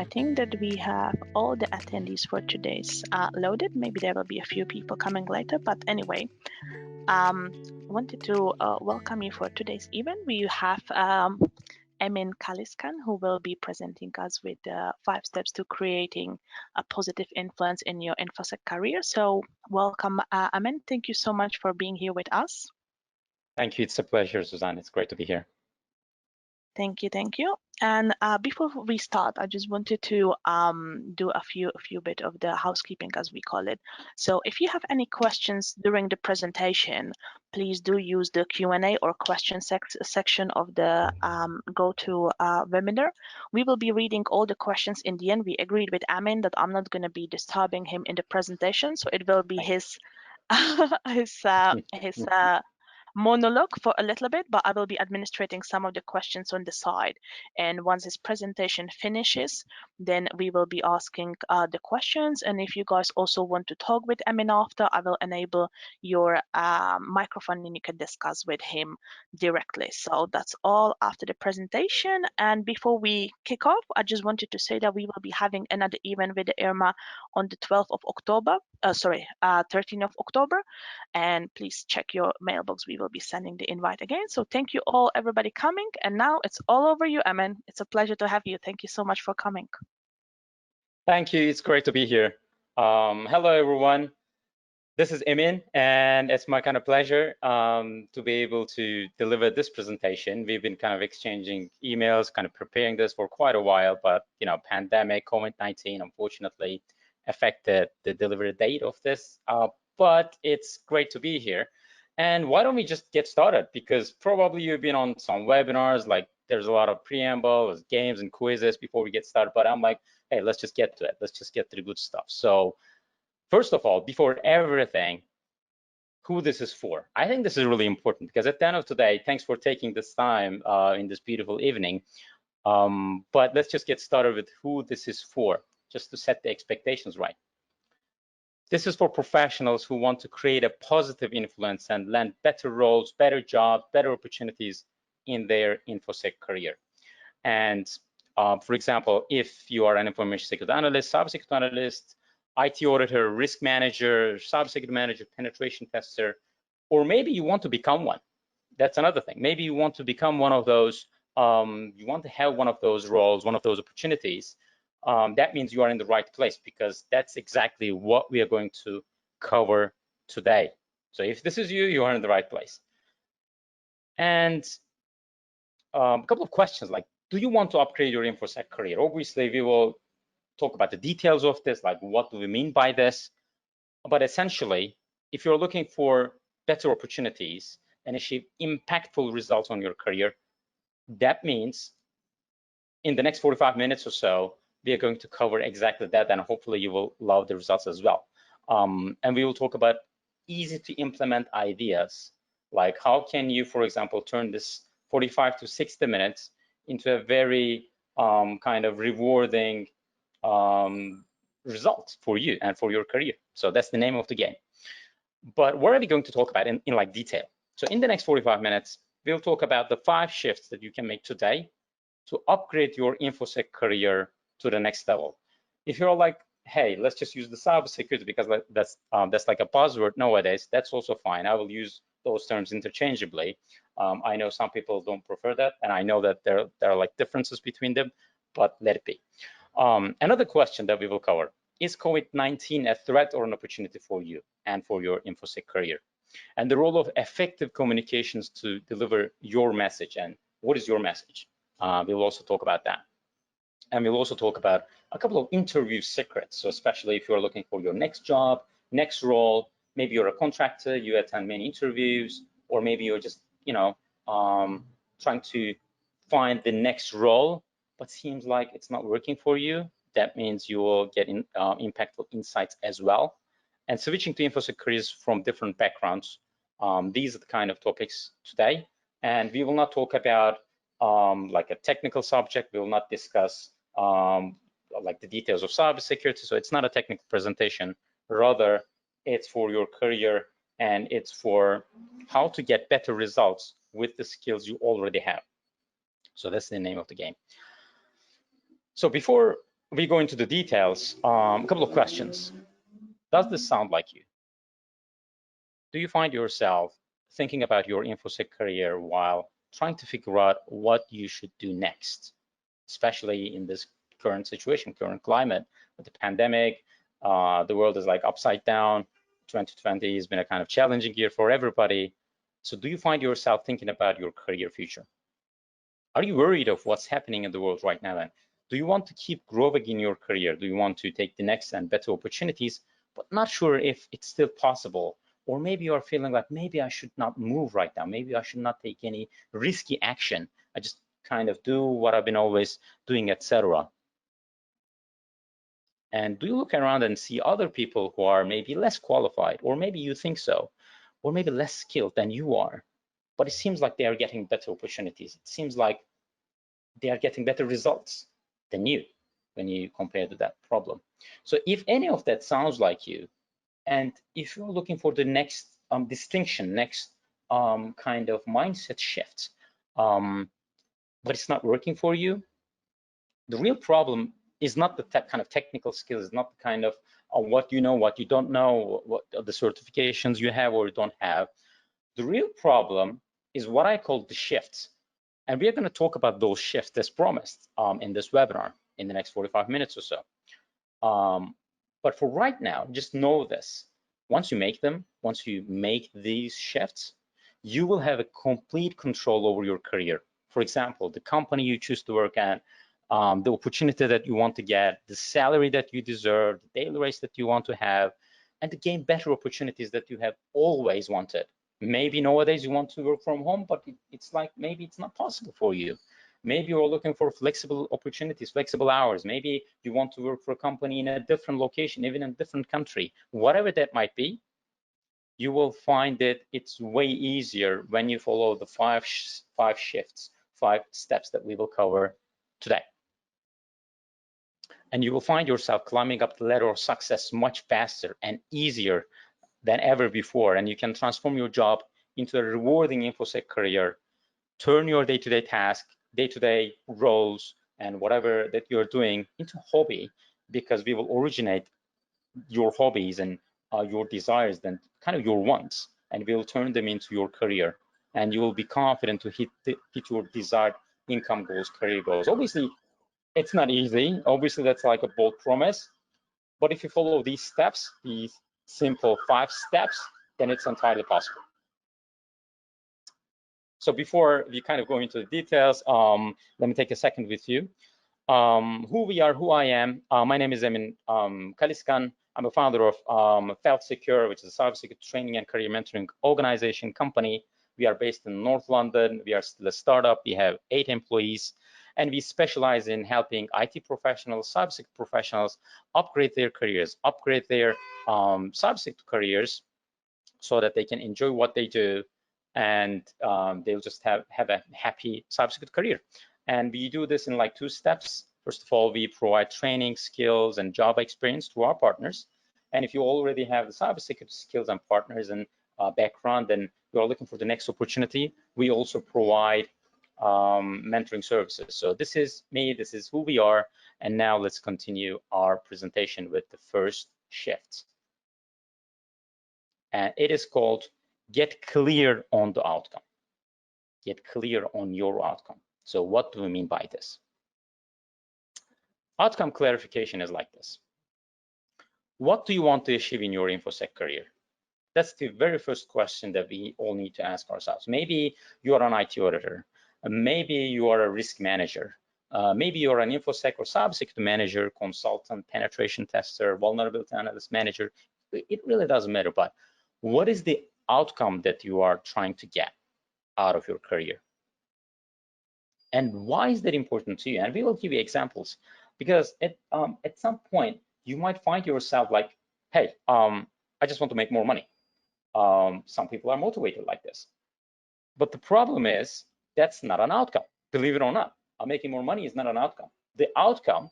I think that we have all the attendees for today's loaded. Maybe there will be a few people coming later, but anyway, wanted to welcome you for today's event. We have Emin Caliskan, who will be presenting us with 5 steps to creating a positive influence in your Infosec career. So welcome, Emin. Thank you so much for being here with us. Thank you. It's a pleasure, Suzanne. It's great to be here. Thank you, thank you. And before we start, I just wanted to do a few bit of the housekeeping, as we call it. So if you have any questions during the presentation, please do use the Q&A or question section of the webinar. We will be reading all the questions in the end. We agreed with Emin that I'm not going to be disturbing him in the presentation, so it will be his monologue for a little bit, but I will be administrating some of the questions on the side. And once his presentation finishes, then we will be asking the questions. And if you guys also want to talk with Emin after, I will enable your microphone and you can discuss with him directly. So that's all after the presentation. And before we kick off, I just wanted to say that we will be having another event with the IRMA on the 12th of October, 13th of October. And please check your mailbox. We will be sending the invite again. So thank you all, everybody coming. And now it's all over you, Emin. It's a pleasure to have you. Thank you so much for coming. Thank you. It's great to be here. Hello, everyone. This is Emin, and it's my kind of pleasure to be able to deliver this presentation. We've been kind of exchanging emails, kind of preparing this for quite a while, but pandemic, COVID-19, unfortunately, affected the delivery date of this. But it's great to be here. And why don't we just get started? Because probably you've been on some webinars, like there's a lot of preamble, there's games and quizzes before we get started. But I'm like, hey, let's just get to it. Let's just get to the good stuff. So first of all, before everything, who this is for. I think this is really important because at the end of today, thanks for taking this time in this beautiful evening. But let's just get started with who this is for, just to set the expectations right. This is for professionals who want to create a positive influence and land better roles, better jobs, better opportunities in their InfoSec career. And for example, if you are an information security analyst, cybersecurity analyst, IT auditor, risk manager, cybersecurity manager, penetration tester, or maybe you want to become one. That's another thing. Maybe you want to become one of those, you want to have one of those roles, one of those opportunities. That means you are in the right place because that's exactly what we are going to cover today. So if this is you, you are in the right place. And a couple of questions like, do you want to upgrade your InfoSec career? Obviously, we will talk about the details of this, like what do we mean by this? But essentially, if you're looking for better opportunities and achieve impactful results on your career, that means in the next 45 minutes or so, we are going to cover exactly that, and hopefully you will love the results as well. And we will talk about easy to implement ideas, like how can you, for example, turn this 45 to 60 minutes into a very kind of rewarding result for you and for your career. So that's the name of the game. But what are we going to talk about in like detail? So in the next 45 minutes, we'll talk about the 5 shifts that you can make today to upgrade your InfoSec career to the next level. If you're like, hey, let's just use the cybersecurity because that's like a buzzword nowadays, that's also fine. I will use those terms interchangeably. I know some people don't prefer that, and I know that there are like differences between them, but let it be. Another question that we will cover, is COVID-19 a threat or an opportunity for you and for your InfoSec career? And the role of effective communications to deliver your message, and what is your message? We'll also talk about that. And we'll also talk about a couple of interview secrets. So especially if you're looking for your next job, next role, maybe you're a contractor, you attend many interviews, or maybe you're just, trying to find the next role, but seems like it's not working for you. That means you will get impactful insights as well. And switching to InfoSec careers from different backgrounds. These are the kind of topics today. And we will not talk about like a technical subject. We will not discuss like the details of cybersecurity. So it's not a technical presentation. Rather, it's for your career and it's for how to get better results with the skills you already have. So that's the name of the game. So before we go into the details, a couple of questions. Does this sound like you? Do you find yourself thinking about your InfoSec career while trying to figure out what you should do next, especially in this current situation, current climate with the pandemic? The world is like upside down. 2020 has been a kind of challenging year for everybody. So do you find yourself thinking about your career future? Are you worried of what's happening in the world right now? And do you want to keep growing in your career? Do you want to take the next and better opportunities, but not sure if it's still possible? Or maybe you are feeling like, maybe I should not move right now. Maybe I should not take any risky action. I just kind of do what I've been always doing, etc. And do you look around and see other people who are maybe less qualified, or maybe you think so, or maybe less skilled than you are, but it seems like they are getting better opportunities. It seems like they are getting better results than you when you compare to that problem. So if any of that sounds like you, and if you're looking for the next distinction, next kind of mindset shift, but it's not working for you, the real problem is not the kind of technical skills, not the kind of what you know, what you don't know, what the certifications you have or you don't have. The real problem is what I call the shifts. And we are going to talk about those shifts as promised in this webinar in the next 45 minutes or so. But for right now, just know this. Once you make them, once you make these shifts, you will have a complete control over your career. For example, the company you choose to work at, the opportunity that you want to get, the salary that you deserve, the daily rates that you want to have, and to gain better opportunities that you have always wanted. Maybe nowadays you want to work from home, but it's like maybe it's not possible for you. Maybe you're looking for flexible opportunities, flexible hours. Maybe you want to work for a company in a different location, even in a different country. Whatever that might be, you will find that it's way easier when you follow the five shifts, 5 steps that we will cover today. And you will find yourself climbing up the ladder of success much faster and easier than ever before. And you can transform your job into a rewarding InfoSec career, turn your day-to-day task, day-to-day roles, and whatever that you're doing into hobby, because we will originate your hobbies and your desires, then kind of your wants, and we'll turn them into your career. And you will be confident to hit your desired income goals, career goals. Obviously, it's not easy. Obviously, that's like a bold promise. But if you follow these steps, these simple 5 steps, then it's entirely possible. So before we kind of go into the details, let me take a second with you. Who we are, who I am. My name is Emin Caliskan. I'm a founder of FeltSecure, which is a cybersecurity training and career mentoring organization company. We are based in North London. We are still a startup. We have 8 employees, and we specialize in helping IT professionals, cybersecurity professionals upgrade their careers, upgrade their cybersecurity careers so that they can enjoy what they do, and they'll just have a happy cybersecurity career. And we do this in like 2 steps. First of all, we provide training, skills, and job experience to our partners. And if you already have the cybersecurity skills and partners and background, then you are looking for the next opportunity, we also provide mentoring services. So this is me, this is who we are. And now let's continue our presentation with the first shift. And it is called get clear on the outcome. Get clear on your outcome. So what do we mean by this? Outcome clarification is like this. What do you want to achieve in your InfoSec career? That's the very first question that we all need to ask ourselves. Maybe you are an IT auditor. Maybe you are a risk manager. Maybe you're an InfoSec or cybersecurity manager, consultant, penetration tester, vulnerability analyst manager. It really doesn't matter, but what is the outcome that you are trying to get out of your career? And why is that important to you? And we will give you examples, because at some point you might find yourself like, hey, I just want to make more money. Some people are motivated like this. But the problem is that's not an outcome. Believe it or not, making more money is not an outcome. The outcome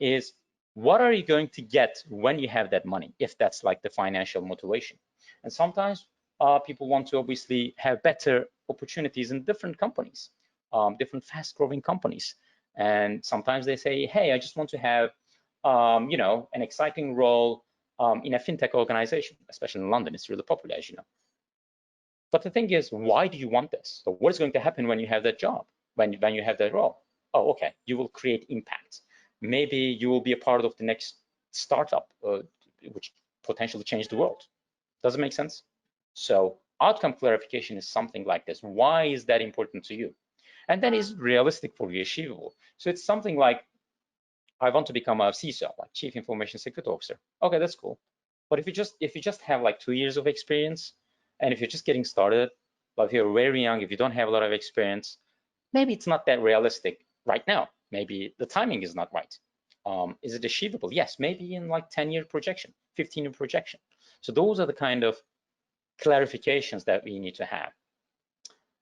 is what are you going to get when you have that money, if that's like the financial motivation. And sometimes people want to obviously have better opportunities in different companies, different fast-growing companies. And sometimes they say, hey, I just want to have you know, an exciting role in a fintech organization, especially in London. It's really popular, as you know. But the thing is, why do you want this? So what is going to happen when you have that job, when you have that role? Oh, okay, you will create impact. Maybe you will be a part of the next startup, which potentially change the world. Does it make sense? So outcome clarification is something like this. Why is that important to you? And then is realistic for you, achievable. So it's something like, I want to become a CISO, like Chief Information Security Officer. Okay, that's cool. But if you just have like 2 years of experience, and if you're just getting started, but if you're very young, if you don't have a lot of experience, maybe it's not that realistic right now. Maybe the timing is not right. Is it achievable? Yes, maybe in like 10-year projection, 15-year projection. So those are the kind of clarifications that we need to have.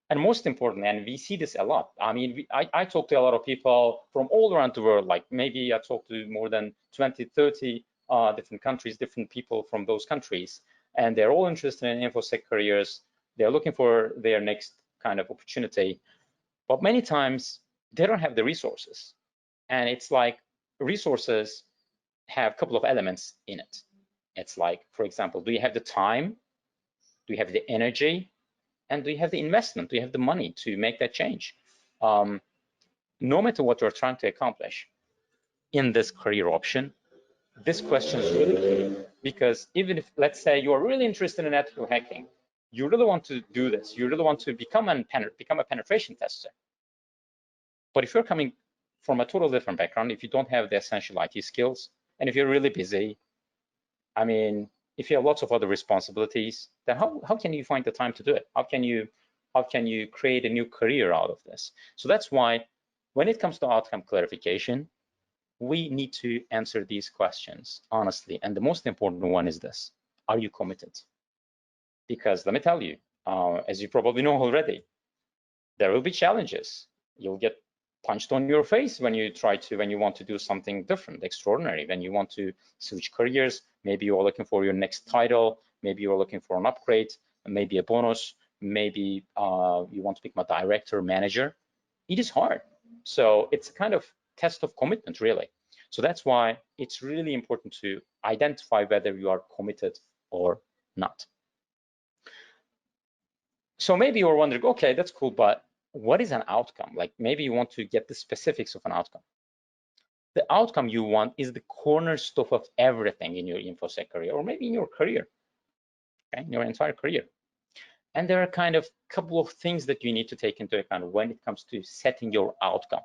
And most important, and we see this a lot. I mean, I talk to a lot of people from all around the world, like maybe I talk to more than 20, 30 different countries, different people from those countries, and they're all interested in InfoSec careers. They're looking for their next kind of opportunity, but many times they don't have the resources. And it's like resources have a couple of elements in it. It's like, for example, do you have the time? Do you have the energy? And do you have the investment? Do you have the money to make that change? No matter what you're trying to accomplish in this career option, this question is really key, because even if, let's say, you're really interested in ethical hacking, you really want to do this, you really want to become a penetration tester. But if you're coming from a total different background, if you don't have the essential IT skills, and if you're really busy, I mean, if you have lots of other responsibilities, then how can you find the time to do it? How can you create a new career out of this? So that's why when it comes to outcome clarification, we need to answer these questions honestly. And the most important one is this: are you committed? Because let me tell you, as you probably know already, there will be challenges. You'll get punched on your face when you want to do something different, extraordinary, when you want to switch careers. Maybe you're looking for your next title, maybe you're looking for an upgrade, maybe a bonus, maybe you want to become a director, manager. It is hard. So it's a kind of test of commitment, really. So that's why it's really important to identify whether you are committed or not. So maybe you're wondering, okay, that's cool, but what is an outcome? Like maybe you want to get the specifics of an outcome. The outcome you want is the cornerstone of everything in your InfoSec career, or maybe in your career, okay, in your entire career. And there are kind of a couple of things that you need to take into account when it comes to setting your outcome.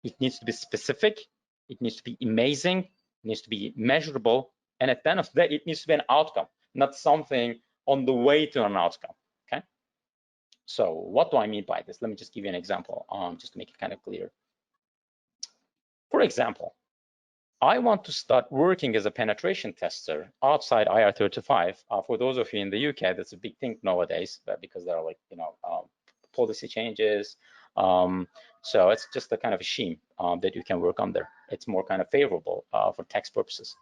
It needs to be specific, it needs to be amazing, it needs to be measurable, and at the end of the day, it needs to be an outcome, not something on the way to an outcome, okay? So what do I mean by this? Let me just give you an example, just to make it kind of clear. For example, I want to start working as a penetration tester outside IR35. For those of you in the UK, that's a big thing nowadays, because there are like, policy changes. So it's just a kind of a scheme that you can work under. It's more kind of favorable for tax purposes.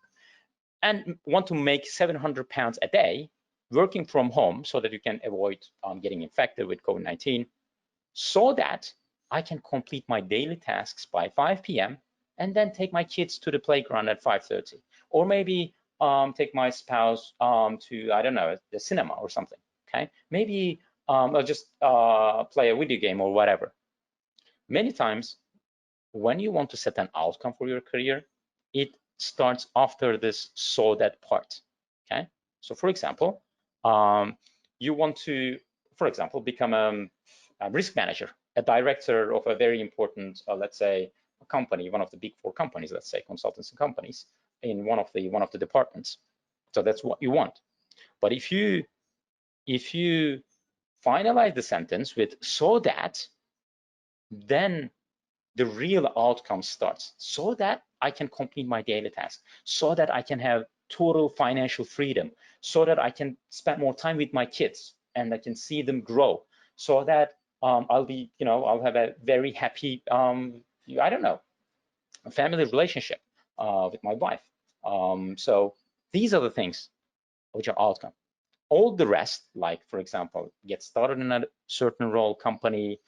And want to make £700 a day working from home so that you can avoid getting infected with COVID-19, so that I can complete my daily tasks by 5 p.m. and then take my kids to the playground at 5:30, or maybe take my spouse to, I don't know, the cinema or something, okay? Maybe I'll just play a video game or whatever. Many times, when you want to set an outcome for your career, it starts after this so that part, okay? So for example, you want to, for example, become a risk manager, a director of a very important, let's say, a company, one of the big 4 companies, let's say consultancy companies, in one of the departments. So that's what you want. But if you finalize the sentence with so that, then the real outcome starts, so that I can complete my daily task, so that I can have total financial freedom, so that I can spend more time with my kids and I can see them grow, so that I'll be, I'll have a very happy, I don't know, a family relationship with my wife. So these are the things which are outcome. All the rest, like for example, get started in a certain role, company,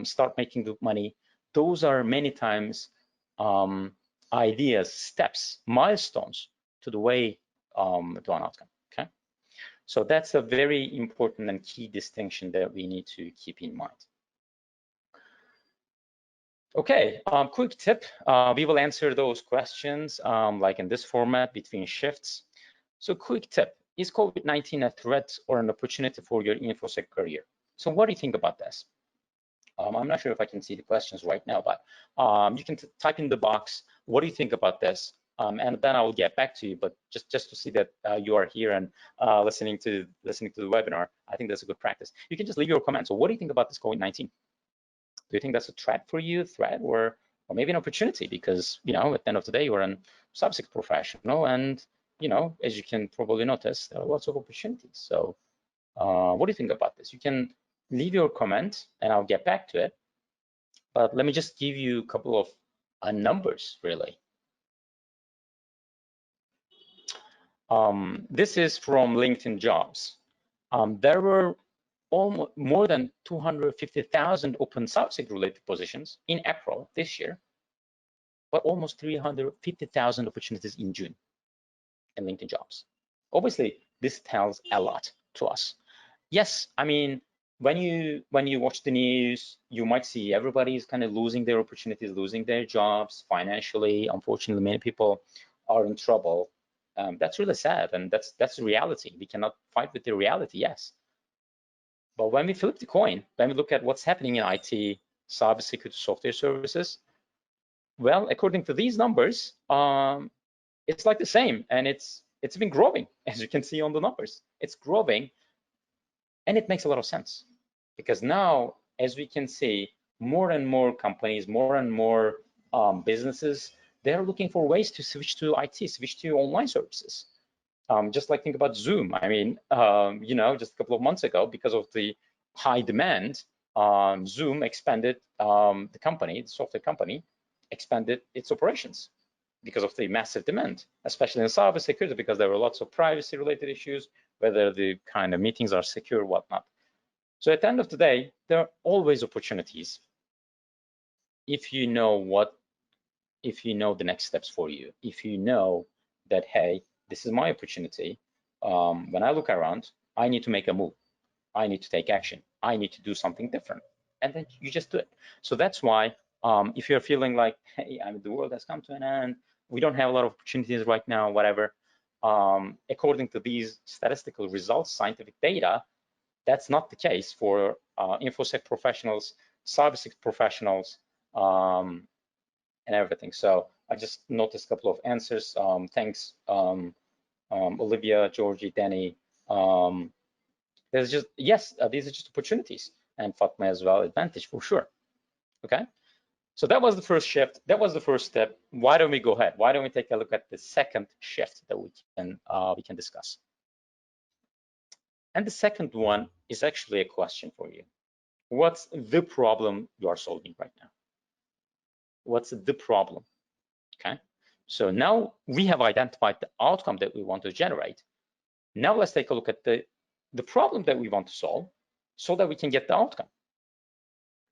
start making good money, those are many times ideas, steps, milestones to the way to an outcome. Okay, so that's a very important and key distinction that we need to keep in mind. Okay, quick tip. We will answer those questions like in this format between shifts. So quick tip, is COVID-19 a threat or an opportunity for your InfoSec career? So what do you think about this? I'm not sure if I can see the questions right now, but you can type in the box, what do you think about this? And then I will get back to you, but just to see that you are here and listening to the webinar, I think that's a good practice. You can just leave your comments. So what do you think about this COVID-19? Do you think that's a threat for you, or maybe an opportunity? Because, you know, at the end of the day, you're a cybersecurity professional, and, you know, as you can probably notice, there are lots of opportunities. So what do you think about this? You can leave your comment and I'll get back to it. But let me just give you a couple of numbers, really. This is from LinkedIn Jobs. There were almost more than 250,000 open cybersecurity related positions in April this year, but almost 350,000 opportunities in June in LinkedIn Jobs. Obviously, this tells a lot to us. Yes, I mean, when you watch the news, you might see everybody's kind of losing their opportunities, losing their jobs financially. Unfortunately, many people are in trouble. That's really sad, and that's the reality. We cannot fight with the reality, yes. But when we flip the coin, when we look at what's happening in IT, cybersecurity, software services, well, according to these numbers, it's like the same, and it's been growing, as you can see on the numbers. It's growing, and it makes a lot of sense, because now, as we can see, more and more companies, more and more businesses, they're looking for ways to switch to IT, switch to online services. Just like think about Zoom. I mean, you know, just a couple of months ago, because of the high demand, Zoom expanded the company, the software company, expanded its operations because of the massive demand, especially in cybersecurity, because there were lots of privacy-related issues, whether the kind of meetings are secure, whatnot. So at the end of the day, there are always opportunities if you know the next steps for you, if you know that, hey, this is my opportunity. When I look around, I need to make a move. I need to take action. I need to do something different. And then you just do it. So that's why if you're feeling like, hey, I mean, the world has come to an end, we don't have a lot of opportunities right now, whatever, according to these statistical results, scientific data, that's not the case for InfoSec professionals, cybersecurity professionals, and everything. So I just noticed a couple of answers. Thanks, Olivia, Georgie, Danny. There's just, yes, these are just opportunities, and Fatma as well, advantage for sure. Okay, so that was the first shift. That was the first step. Why don't we go ahead? Why don't we take a look at the second shift that we can discuss? And the second one is actually a question for you. What's the problem you are solving right now? What's the problem? Okay, so now we have identified the outcome that we want to generate. Now let's take a look at the problem that we want to solve so that we can get the outcome.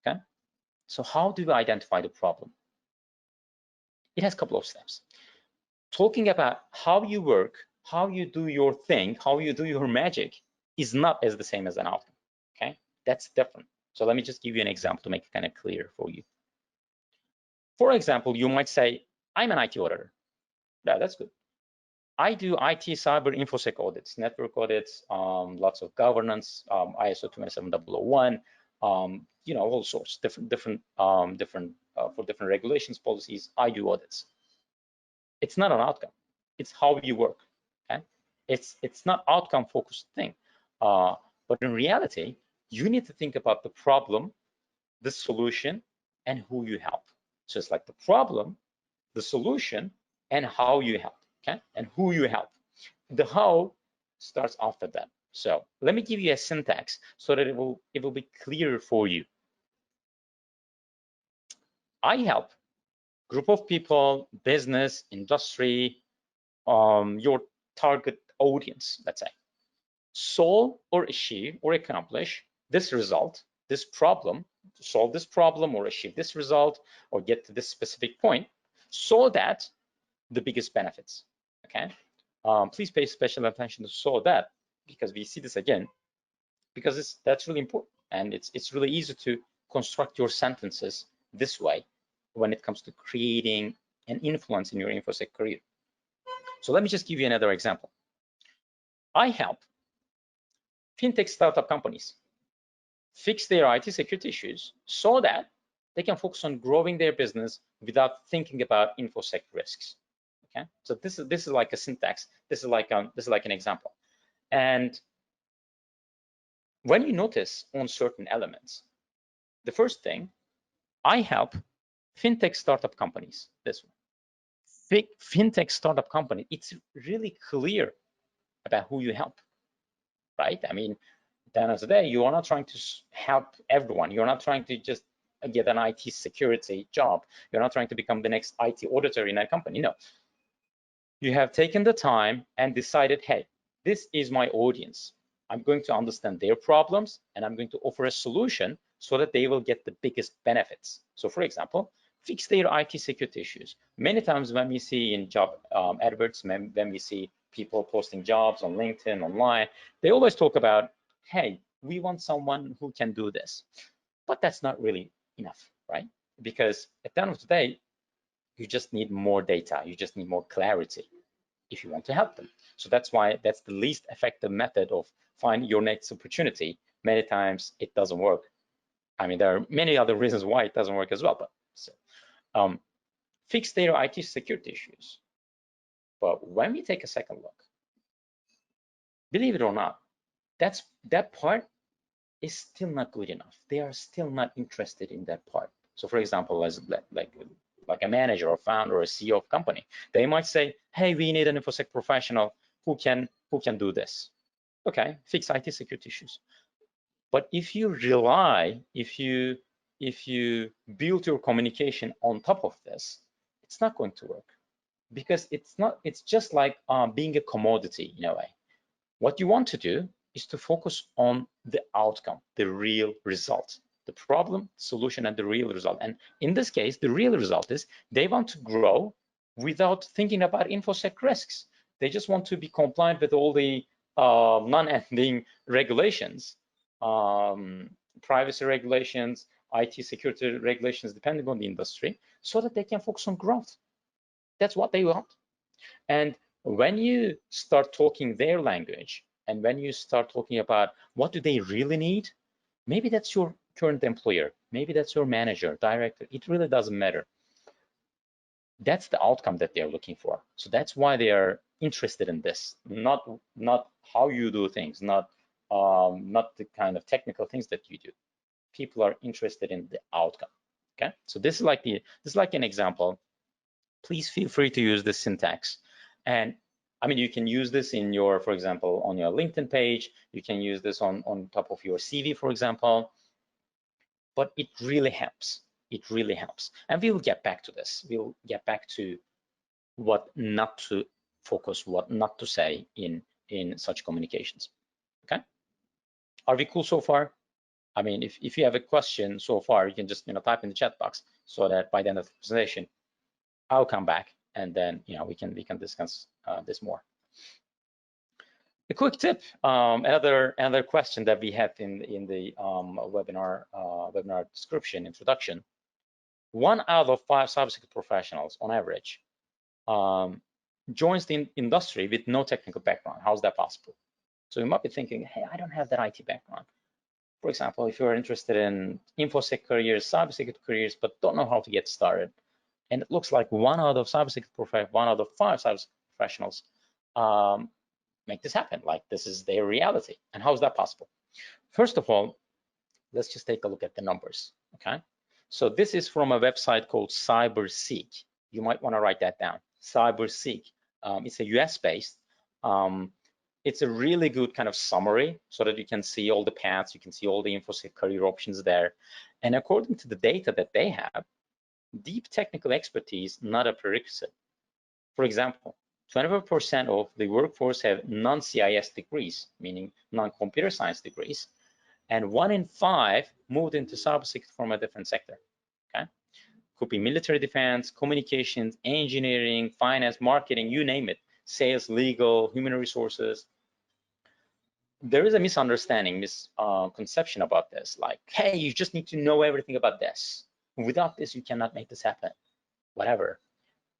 Okay, so how do we identify the problem? It has a couple of steps. Talking about how you work, how you do your thing, how you do your magic is not as the same as an outcome. Okay, that's different. So let me just give you an example to make it kind of clear for you. For example, you might say, I'm an IT auditor. Yeah, that's good. I do IT, cyber, infosec audits, network audits, lots of governance, ISO 27001, you know, all sorts, different for different regulations, policies. I do audits. It's not an outcome. It's how you work. Okay, it's not outcome focused thing. But in reality, you need to think about the problem, the solution, and who you help. So it's like the problem, the solution, and how you help. Okay, and who you help. The how starts after that. So let me give you a syntax so that it will be clear for you. I help group of people, business, industry, your target audience, let's say, solve or achieve or accomplish this result, this problem, solve this problem or achieve this result or get to this specific point so that the biggest benefits. Okay, please pay special attention to so that, because we see this again, because that's really important, and it's really easy to construct your sentences this way when it comes to creating an influence in your InfoSec career. So let me just give you another example. I help fintech startup companies fix their IT security issues so that they can focus on growing their business without thinking about InfoSec risks. Okay, so this is like a syntax. This is like an example. And when you notice on certain elements, the first thing, I help fintech startup companies. This one, fintech startup company. It's really clear about who you help, right? I mean, at the end of the day, you are not trying to help everyone. You're not trying to just get an IT security job. You're not trying to become the next IT auditor in a company. No, you have taken the time and decided, hey, this is my audience. I'm going to understand their problems and I'm going to offer a solution so that they will get the biggest benefits. So for example, fix their IT security issues. Many times when we see in job adverts, when we see people posting jobs on LinkedIn, online, they always talk about, hey, we want someone who can do this. But that's not really enough, right? Because at the end of the day, you just need more data. You just need more clarity if you want to help them. So that's why that's the least effective method of finding your next opportunity. Many times it doesn't work. I mean, there are many other reasons why it doesn't work as well, but so, fix their IT security issues. But when we take a second look, believe it or not, that part is still not good enough. They are still not interested in that part. So for example, as like a manager or founder or a CEO of company, they might say, hey, we need an InfoSec professional who can do this. Okay, fix IT security issues. But if you build your communication on top of this, it's not going to work, because it's just like being a commodity in a way. What you want to do is to focus on the outcome, the real result, the problem, solution, and the real result. And in this case, the real result is they want to grow without thinking about InfoSec risks. They just want to be compliant with all the non-ending regulations, privacy regulations, IT security regulations, depending on the industry, so that they can focus on growth. That's what they want. And when you start talking their language, and when you start talking about what do they really need, maybe that's your current employer, maybe that's your manager, director, it really doesn't matter. That's the outcome that they're looking for. So that's why they are interested in this, not how you do things, not the kind of technical things that you do. People are interested in the outcome. Okay, so this is like an example. Please feel free to use this syntax. And I mean, you can use this in your, for example, on your LinkedIn page. You can use this on top of your CV, for example. But it really helps. It really helps. And we will get back to this. We'll get back to what not to focus, what not to say in such communications. Okay. Are we cool so far? I mean, if you have a question so far, you can just type in the chat box, so that by the end of the presentation, I'll come back and then we can discuss this more. A quick tip, another question that we had in the webinar description introduction. 1 out of 5 cybersecurity professionals on average joins the industry with no technical background. How's that possible? So you might be thinking, hey, I don't have that IT background. For example, if you're interested in InfoSec careers, cybersecurity careers, but don't know how to get started, and it looks like 1 out of 5 cybersecurity professionals make this happen. Like, this is their reality. And how is that possible? First of all, let's just take a look at the numbers. Okay, so this is from a website called CyberSec. You might want to write that down. CyberSec. It's a US-based. It's a really good kind of summary, so that you can see all the paths, you can see all the InfoSec career options there. And according to the data that they have, deep technical expertise not a prerequisite. For example, 25% of the workforce have non-CIS degrees, meaning non-computer science degrees, and 1 in 5 moved into cybersecurity from a different sector. Okay, could be military defense, communications, engineering, finance, marketing, you name it, sales, legal, human resources. There is a misunderstanding, misconception about this. Like, hey, you just need to know everything about this. Without this, you cannot make this happen, whatever.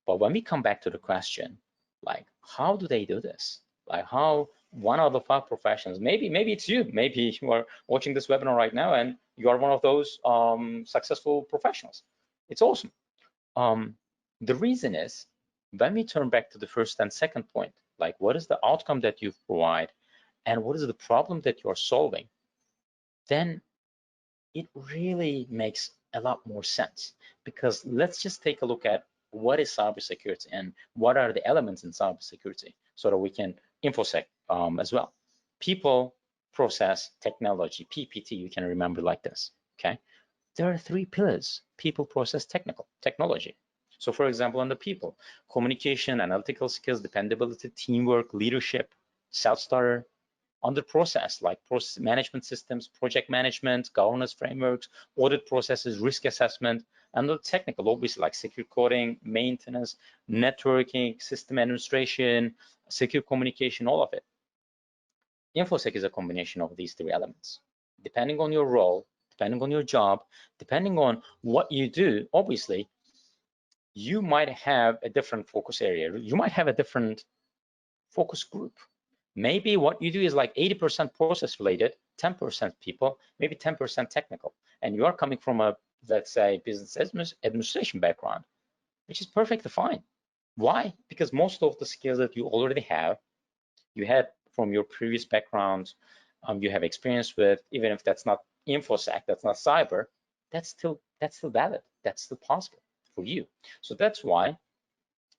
But when we come back to the question, like, how do they do this? Like, how one out of 5 professionals, maybe it's you, maybe you are watching this webinar right now and you are one of those successful professionals. It's awesome. The reason is, when we turn back to the first and second point, like, what is the outcome that you provide and what is the problem that you're solving, then it really makes a lot more sense. Because let's just take a look at what is cybersecurity and what are the elements in cybersecurity, so that we can infosec as well. People, process, technology, PPT, you can remember like this, okay? There are 3 pillars: people, process, technology. So for example, on the people, communication, analytical skills, dependability, teamwork, leadership, self-starter. On the process, like process management systems, project management, governance frameworks, audit processes, risk assessment. And the technical, obviously, like secure coding, maintenance, networking, system administration, secure communication, all of it. Infosec is a combination of these 3 elements. Depending on your role, depending on your job, depending on what you do, obviously, you might have a different focus area. You might have a different focus group. Maybe what you do is like 80% process related, 10% people, maybe 10% technical. And you are coming from a, let's say, business administration background, which is perfectly fine. Why? Because most of the skills that you already have, you had from your previous background, you have experience with, even if that's not InfoSec, that's not cyber, that's still valid. That's still possible for you. So that's why,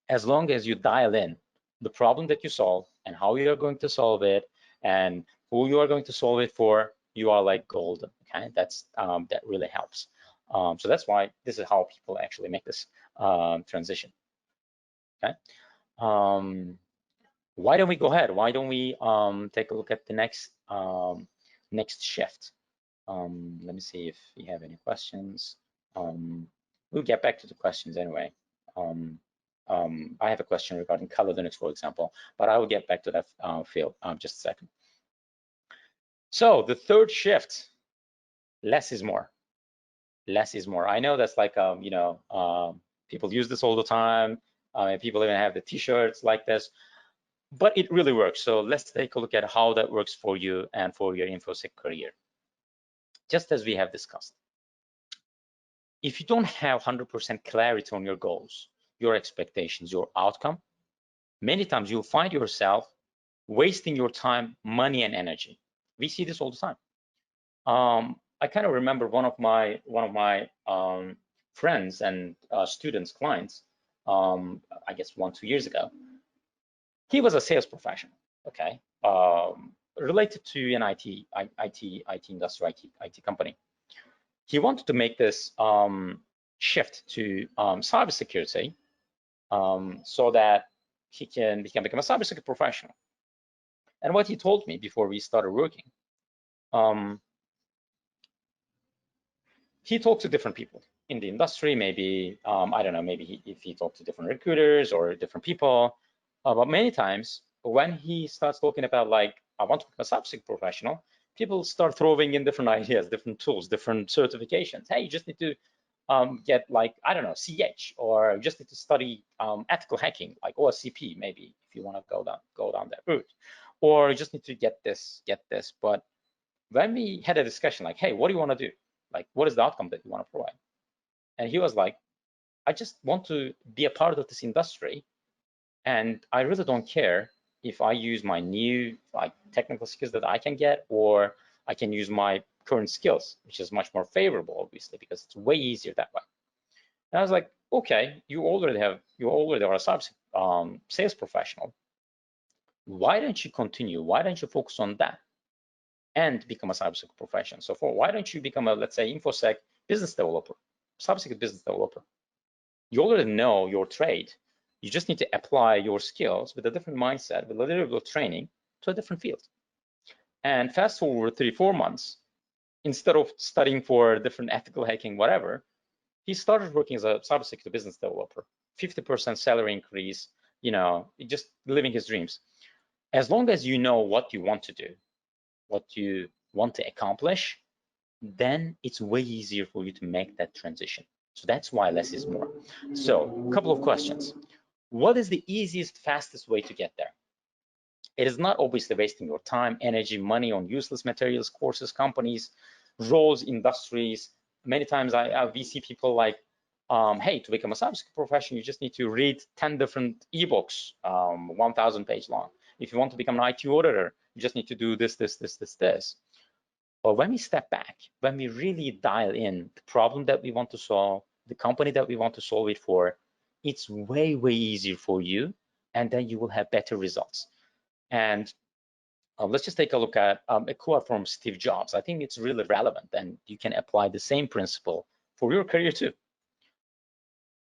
as long as you dial in the problem that you solve and how you are going to solve it and who you are going to solve it for, you are like golden. Okay, that's that really helps. So that's why this is how people actually make this transition. Okay. Why don't we go ahead? Why don't we take a look at the next next shift? Let me see if we have any questions. We'll get back to the questions anyway. I have a question regarding color Linux, for example, but I will get back to that field just a second. So the third shift, less is more. Less is more. I know that's like, you know, people use this all the time. People even have the t-shirts like this, but it really works. So let's take a look at how that works for you and for your InfoSec career. Just as we have discussed, if you don't have 100% clarity on your goals, your expectations, your outcome, many times you'll find yourself wasting your time, money, and energy. We see this all the time. I kind of remember one of my friends and students, clients, I guess 1-2 years ago. He was a sales professional, okay, related to an IT industry, IT company. He wanted to make this shift to cybersecurity so that he can become a cybersecurity professional. And what he told me before we started working, he talked to different people in the industry. Maybe I don't know. Maybe if he talked to different recruiters or different people, but many times when he starts talking about like, I want to become a cybersecurity professional, people start throwing in different ideas, different tools, different certifications. Hey, you just need to get like, I don't know, CH, or you just need to study ethical hacking, like OSCP, maybe if you want to go down that route, or you just need to get this. But when we had a discussion, like, hey, what do you want to do? Like, what is the outcome that you want to provide? And he was like, I just want to be a part of this industry, and I really don't care if I use my new like technical skills that I can get, or I can use my current skills, which is much more favorable, obviously, because it's way easier that way. And I was like, okay, you already are a cyber sales professional. Why don't you continue? Why don't you focus on that and become a cybersecurity professional? So why don't you become a, let's say, InfoSec business developer, cybersecurity business developer? You already know your trade. You just need to apply your skills with a different mindset, with a little bit of training to a different field. And fast forward 3-4 months, instead of studying for different ethical hacking, whatever, He started working as a cybersecurity business developer, 50% salary increase, just living his dreams. As long as you know what you want to do, what you want to accomplish, then it's way easier for you to make that transition. So that's why less is more. So a couple of questions. What is the easiest, fastest way to get there? It is not obviously wasting your time, energy, money on useless materials, courses, companies, roles, industries. Many times we see people like, hey, to become a cybersecurity professional, you just need to read 10 different ebooks, 1,000 page long. If you want to become an IT auditor, you just need to do this. But when we step back, when we really dial in the problem that we want to solve, the company that we want to solve it for, it's way, way easier for you, and then you will have better results. And let's just take a look at a quote from Steve Jobs. I think it's really relevant, and you can apply the same principle for your career too.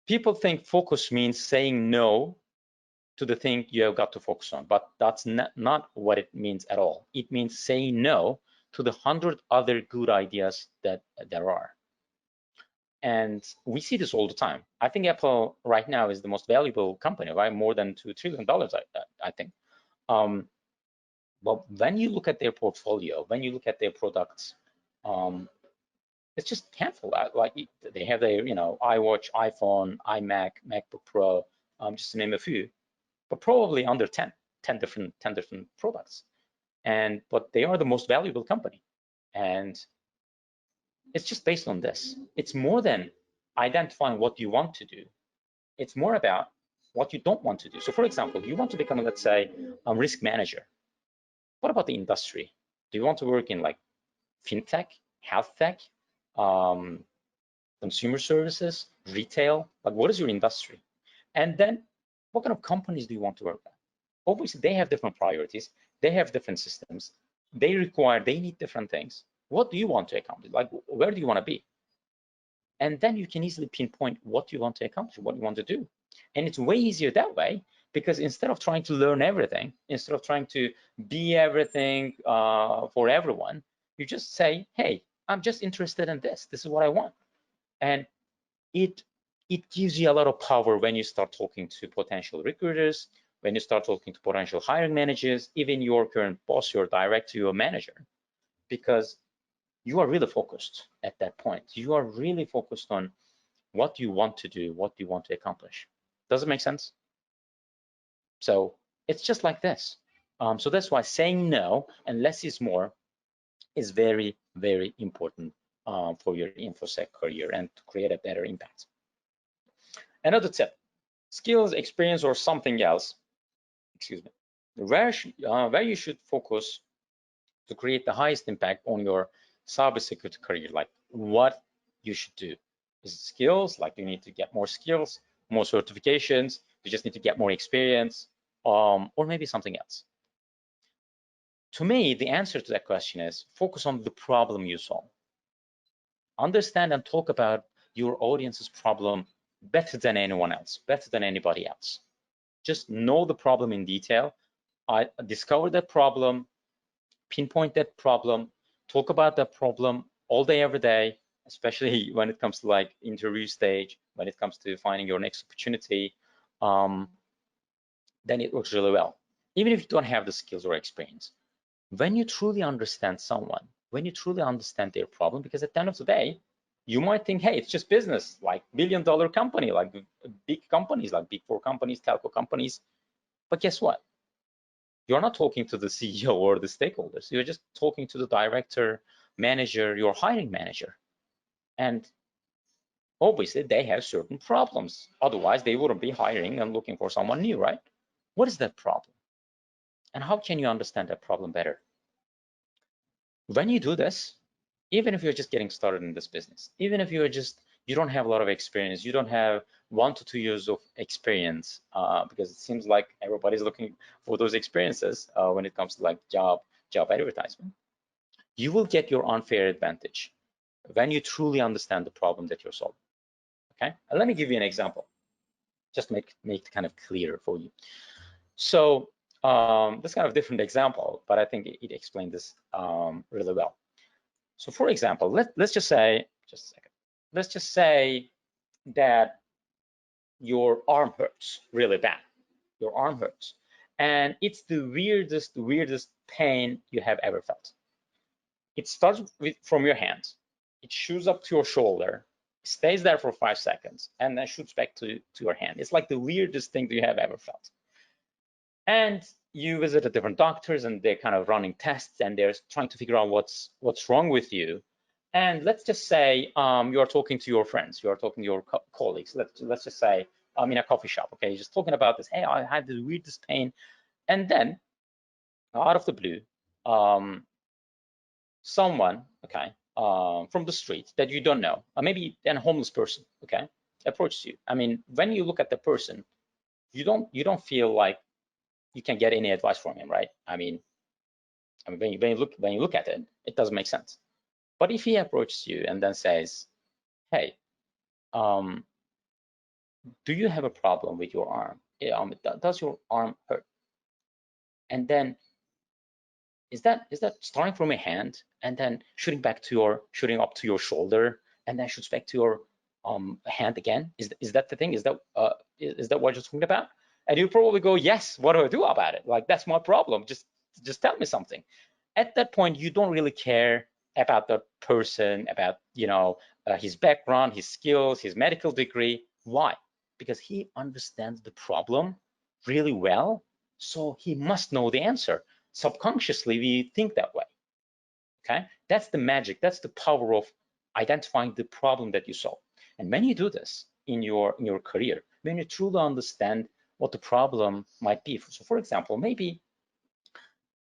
People think focus means saying no to the thing you have got to focus on, but that's not what it means at all. It means saying no to the 100 other good ideas that there are. And we see this all the time. I think Apple right now is the most valuable company, right? More than $2 trillion, I think. But when you look at their portfolio, when you look at their products, it's just handful. Like they have their, iWatch, iPhone, iMac, MacBook Pro, just to name a few, but probably under 10 different products. But they are the most valuable company. And it's just based on this. It's more than identifying what you want to do. It's more about what you don't want to do. So for example, you want to become, let's say, a risk manager. What about the industry? Do you want to work in like fintech, health tech, consumer services, retail? Like, what is your industry? And then what kind of companies do you want to work at? Obviously, they have different priorities. They have different systems. They need different things. What do you want to accomplish? Like, where do you want to be? And then you can easily pinpoint what you want to accomplish, what you want to do. And it's way easier that way, because instead of trying to learn everything, instead of trying to be everything for everyone, you just say, hey, I'm just interested in this. This is what I want. And it gives you a lot of power when you start talking to potential recruiters, when you start talking to potential hiring managers, even your current boss, your director, your manager, because you are really focused at that point. You are really focused on what you want to do, what you want to accomplish. Does it make sense? So it's just like this. So that's why saying no and less is more is very, very important for your InfoSec career and to create a better impact. Another tip, skills, experience, or something else, excuse me, where you should focus to create the highest impact on your cybersecurity career, like what you should do. Is it skills, like you need to get more skills, more certifications, you just need to get more experience, or maybe something else? To me, the answer to that question is focus on the problem you solve. Understand and talk about your audience's problem better than anyone else, better than anybody else. Just know the problem in detail, discover that problem, pinpoint that problem, talk about that problem all day, every day, especially when it comes to like interview stage, when it comes to finding your next opportunity, then it works really well. Even if you don't have the skills or experience, when you truly understand someone, when you truly understand their problem, because at the end of the day, you might think, hey, it's just business, like billion-dollar company, like big companies, like Big Four companies, telco companies. But guess what? You're not talking to the CEO or the stakeholders. You're just talking to the director, manager, your hiring manager. And obviously, they have certain problems. Otherwise, they wouldn't be hiring and looking for someone new, right? What is that problem? And how can you understand that problem better? When you do this, even if you're just getting started in this business, even if you don't have a lot of experience, you don't have 1 to 2 years of experience, because it seems like everybody's looking for those experiences when it comes to like job advertisement, you will get your unfair advantage when you truly understand the problem that you're solving. Okay, and let me give you an example, just make it kind of clear for you. So this kind of different example, but I think it explained this really well. So for example, let's just say, just a second. Let's just say that your arm hurts really bad. Your arm hurts. And it's the weirdest pain you have ever felt. It starts from your hand. It shoots up to your shoulder, stays there for 5 seconds, and then shoots back to your hand. It's like the weirdest thing that you have ever felt. And you visit different doctors, and they're kind of running tests, and they're trying to figure out what's wrong with you. And let's just say you are talking to your friends, you are talking to your colleagues. Let's just say in a coffee shop, okay, just talking about this. Hey, I had the weirdest pain, and then out of the blue, someone, okay, from the street that you don't know, or maybe a homeless person, okay, approaches you. I mean, when you look at the person, you don't feel like you can get any advice from him, right? I mean, when you look at it, it doesn't make sense. But if he approaches you and then says, "Hey, do you have a problem with your arm? Does your arm hurt?" And then is that starting from your hand and then shooting up to your shoulder and then shoots back to your hand again? Is that the thing? Is that what you're talking about? And you probably go, yes. What do I do about it? Like, that's my problem. Just tell me something. At that point, you don't really care about the person, about his background, his skills, his medical degree. Why? Because he understands the problem really well, so he must know the answer. Subconsciously, we think that way. Okay, that's the magic. That's the power of identifying the problem that you solve. And when you do this in your career, when you truly understand what the problem might be. So, for example, maybe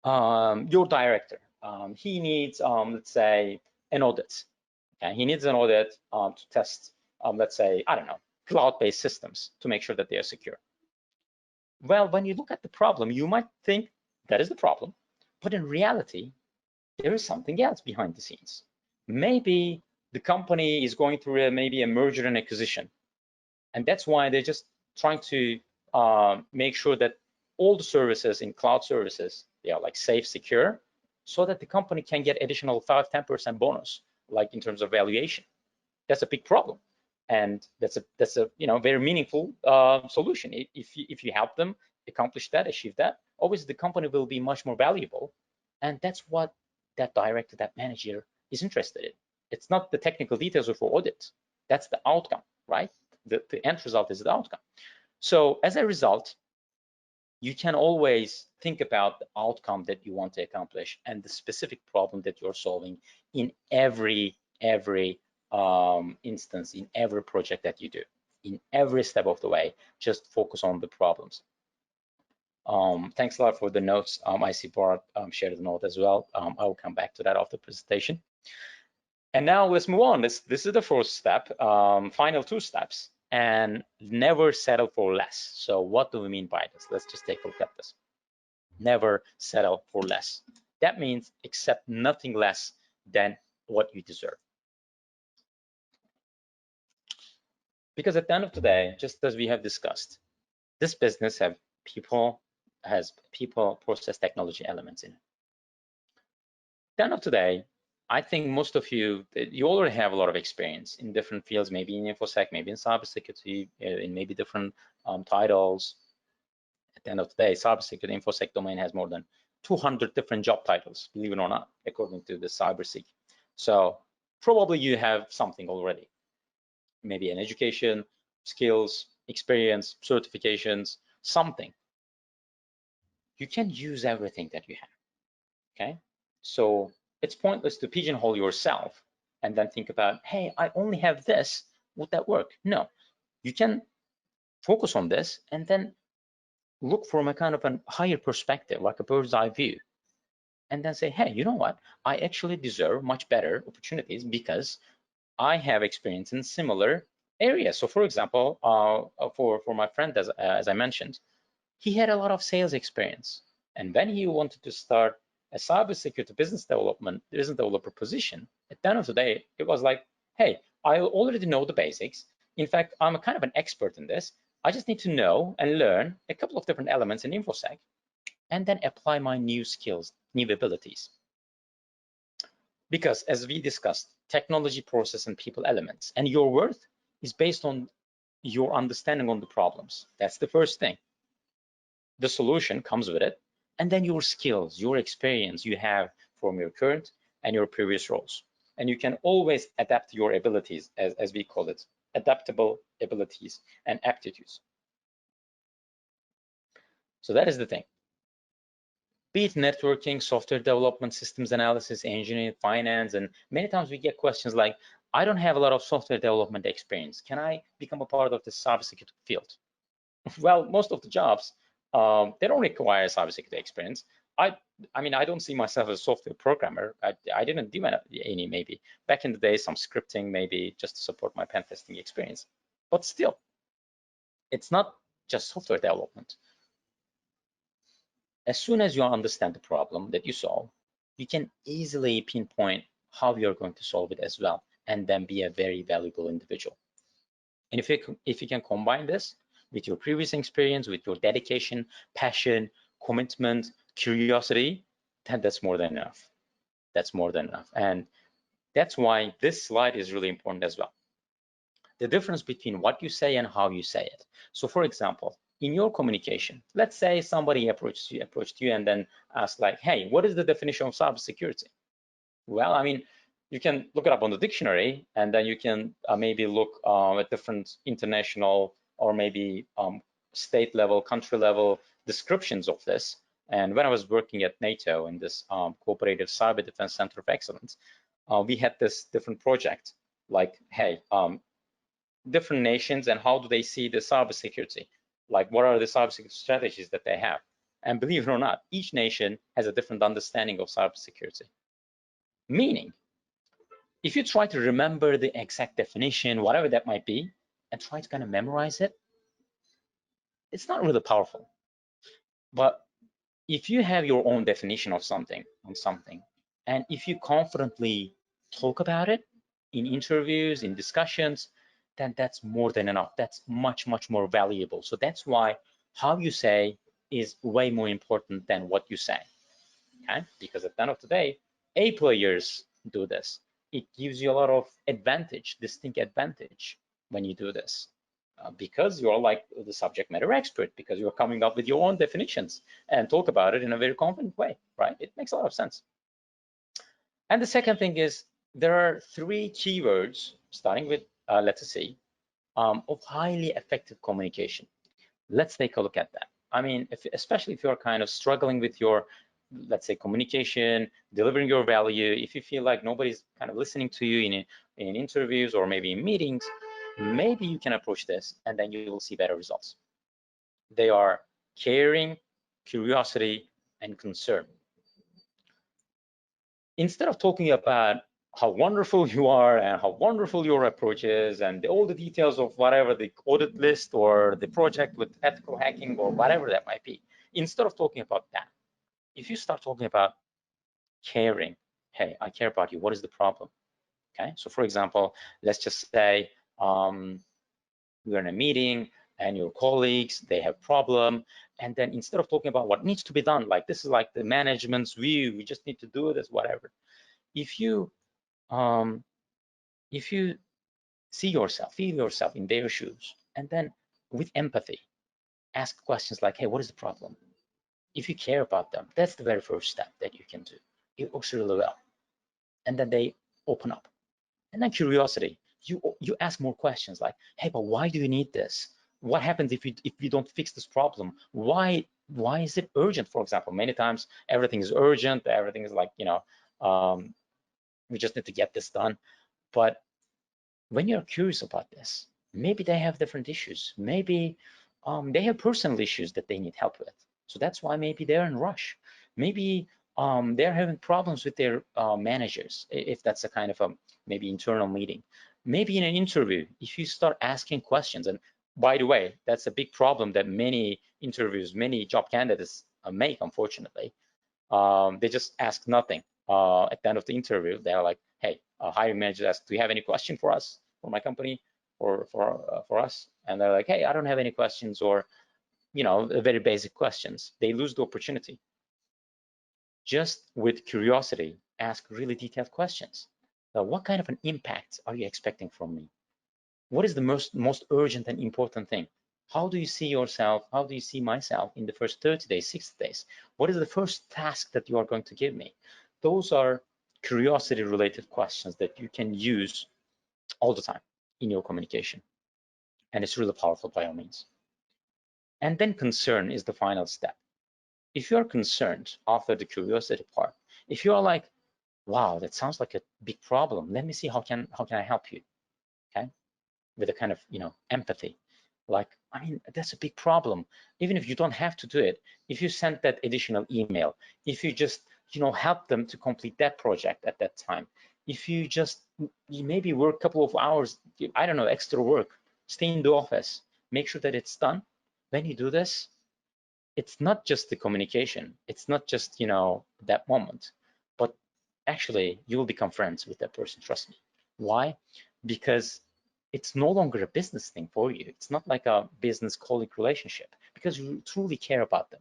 your director, he needs, let's say, an audit. Okay, he needs an audit to test, let's say, I don't know, cloud-based systems to make sure that they are secure. Well, when you look at the problem, you might think that is the problem, but in reality, there is something else behind the scenes. Maybe the company is going through maybe a merger and acquisition, and that's why they're just trying to make sure that all the services in cloud services, they are like safe, secure, so that the company can get additional 5-10% bonus, like in terms of valuation. That's a big problem, and that's a very meaningful solution. If you help them accomplish that, achieve that, obviously the company will be much more valuable, and that's what that director, that manager is interested in. It's not the technical details of audit. That's the outcome, right? The end result is the outcome. So as a result, you can always think about the outcome that you want to accomplish and the specific problem that you're solving in every instance, in every project that you do, in every step of the way. Just focus on the problems. Thanks a lot for the notes. I see Bart shared the note as well. I will come back to that after the presentation. And now let's move on. This is the first step, final 2 steps, and never settle for less. So what do we mean by this? Let's just take a look at this. Never settle for less. That means accept nothing less than what you deserve. Because at the end of the day, just as we have discussed, this business has people, process, technology elements in it. At the end of the day, I think most of you already have a lot of experience in different fields, maybe in Infosec, maybe in cybersecurity, in maybe different titles. At the end of the day, cybersecurity Infosec domain has more than 200 different job titles, believe it or not, according to the CyberSec. So probably you have something already, maybe an education, skills, experience, certifications, something. You can use everything that you have, okay? So it's pointless to pigeonhole yourself and then think about, hey, I only have this, would that work? No, you can focus on this and then look from a kind of a higher perspective, like a bird's eye view, and then say, hey, you know what? I actually deserve much better opportunities because I have experience in similar areas. So for example, for my friend, as I mentioned, he had a lot of sales experience. And when he wanted to start a cybersecurity business developer position, at the end of the day, it was like, hey, I already know the basics. In fact, I'm a kind of an expert in this. I just need to know and learn a couple of different elements in Infosec and then apply my new skills, new abilities. Because as we discussed, technology, process, and people elements, and your worth is based on your understanding on the problems. That's the first thing. The solution comes with it, and then your skills, your experience you have from your current and your previous roles. And you can always adapt your abilities, as we call it, adaptable abilities and aptitudes. So that is the thing. Be it networking, software development, systems analysis, engineering, finance, and many times we get questions like, I don't have a lot of software development experience. Can I become a part of the cybersecurity field? Well, most of the jobs, they don't require cybersecurity experience. I mean, I don't see myself as a software programmer. I didn't do any, maybe. Back in the day, some scripting, maybe just to support my pen testing experience. But still, it's not just software development. As soon as you understand the problem that you solve, you can easily pinpoint how you're going to solve it as well, and then be a very valuable individual. And if you can combine this with your previous experience, with your dedication, passion, commitment, curiosity, then that's more than enough. That's more than enough. And that's why this slide is really important as well. The difference between what you say and how you say it. So for example, in your communication, let's say somebody approached you and then asked like, hey, what is the definition of cybersecurity? Well, I mean, you can look it up on the dictionary, and then you can maybe look at different international or maybe state level, country level descriptions of this. And when I was working at NATO in this Cooperative Cyber Defense Center of Excellence, we had this different project, like, hey, different nations and how do they see the cybersecurity? Like, what are the cybersecurity strategies that they have? And believe it or not, each nation has a different understanding of cybersecurity. Meaning, if you try to remember the exact definition, whatever that might be, and try to kind of memorize it, it's not really powerful. But if you have your own definition of something, and if you confidently talk about it in interviews, in discussions, then that's more than enough. That's much, much more valuable. So that's why how you say is way more important than what you say, okay? Because at the end of the day, A players do this. It gives you a lot of advantage, distinct advantage when you do this. Because you're like the subject matter expert, because you're coming up with your own definitions and talk about it in a very confident way, right? It makes a lot of sense. And the second thing is, there are 3 keywords, starting with letter C, of highly effective communication. Let's take a look at that. I mean, especially if you're kind of struggling with your, let's say, communication, delivering your value, if you feel like nobody's kind of listening to you in interviews or maybe in meetings, maybe you can approach this and then you will see better results. They are caring, curiosity, and concern. Instead of talking about how wonderful you are and how wonderful your approach is and all the details of whatever the audit list or the project with ethical hacking or whatever that might be, instead of talking about that, if you start talking about caring, hey, I care about you, what is the problem? Okay, so for example, let's just say we're in a meeting and your colleagues, they have problem, and then instead of talking about what needs to be done, like this is like the management's view, we just need to do this, whatever. If you see yourself, feel yourself in their shoes, and then with empathy, ask questions like, hey, what is the problem? If you care about them, that's the very first step that you can do. It works really well. And then they open up. And then curiosity, you ask more questions like, hey, but why do you need this? What happens if you don't fix this problem? Why is it urgent? For example, many times everything is urgent, everything is like, we just need to get this done. But when you're curious about this, maybe they have different issues. Maybe they have personal issues that they need help with. So that's why maybe they're in rush. Maybe they're having problems with their managers, if that's a kind of a maybe internal meeting. Maybe in an interview, if you start asking questions, and by the way, that's a big problem that many interviews, many job candidates make, unfortunately. They just ask nothing. At the end of the interview, they're like, hey, hiring manager asks, do you have any question for us, for my company, or for us? And they're like, hey, I don't have any questions, or very basic questions. They lose the opportunity. Just with curiosity, ask really detailed questions. Now, what kind of an impact are you expecting from me? What is the most urgent and important thing? How do you see yourself? How do you see myself in the first 30 days, 60 days? What is the first task that you are going to give me? Those are curiosity related questions that you can use all the time in your communication. And it's really powerful by all means. And then concern is the final step. If you are concerned after the curiosity part, if you are like, wow, that sounds like a big problem, let me see how can I help you, okay? With a kind of, empathy. Like, I mean, that's a big problem. Even if you don't have to do it, if you send that additional email, if you just, help them to complete that project at that time, if you just you maybe work a couple of hours, I don't know, extra work, stay in the office, make sure that it's done. When you do this, it's not just the communication, it's not just, that moment, but actually you will become friends with that person, trust me. Why? Because it's no longer a business thing for you. It's not like a business colleague relationship, because you truly care about them.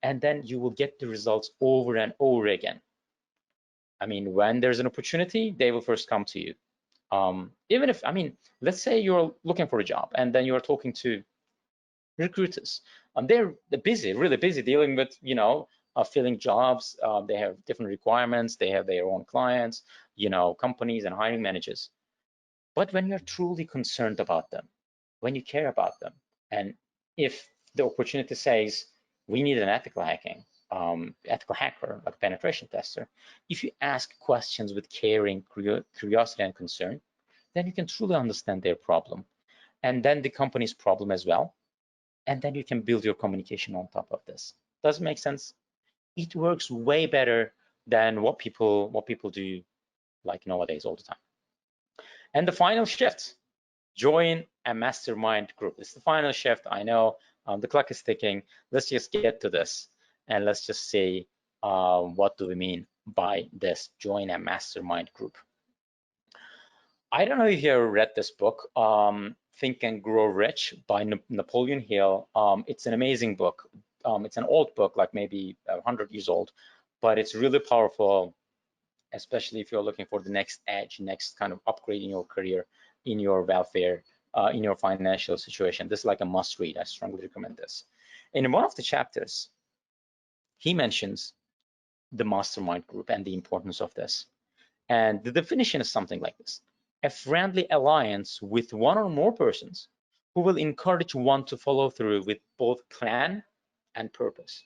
And then you will get the results over and over again. I mean, when there's an opportunity, they will first come to you. Even if, I mean, let's say you're looking for a job and then you're talking to recruiters, they're busy, really busy dealing with, filling jobs. They have different requirements. They have their own clients, companies and hiring managers. But when you're truly concerned about them, when you care about them, and if the opportunity says we need an ethical hacker, like a penetration tester, if you ask questions with caring, curiosity, and concern, then you can truly understand their problem, and then the company's problem as well. And then you can build your communication on top of this. Does it make sense? It works way better than what people do like nowadays all the time. And the final shift, join a mastermind group. It's the final shift. I know the clock is ticking. Let's just get to this and let's just see what do we mean by this, join a mastermind group. I don't know if you ever read this book, Think and Grow Rich by Napoleon Hill. It's an amazing book. It's an old book, like maybe 100 years old, but it's really powerful, especially if you're looking for the next edge, next kind of upgrade in your career, in your welfare, in your financial situation. This is like a must read. I strongly recommend this. In one of the chapters, he mentions the mastermind group and the importance of this. And the definition is something like this: a friendly alliance with one or more persons who will encourage one to follow through with both plan and purpose.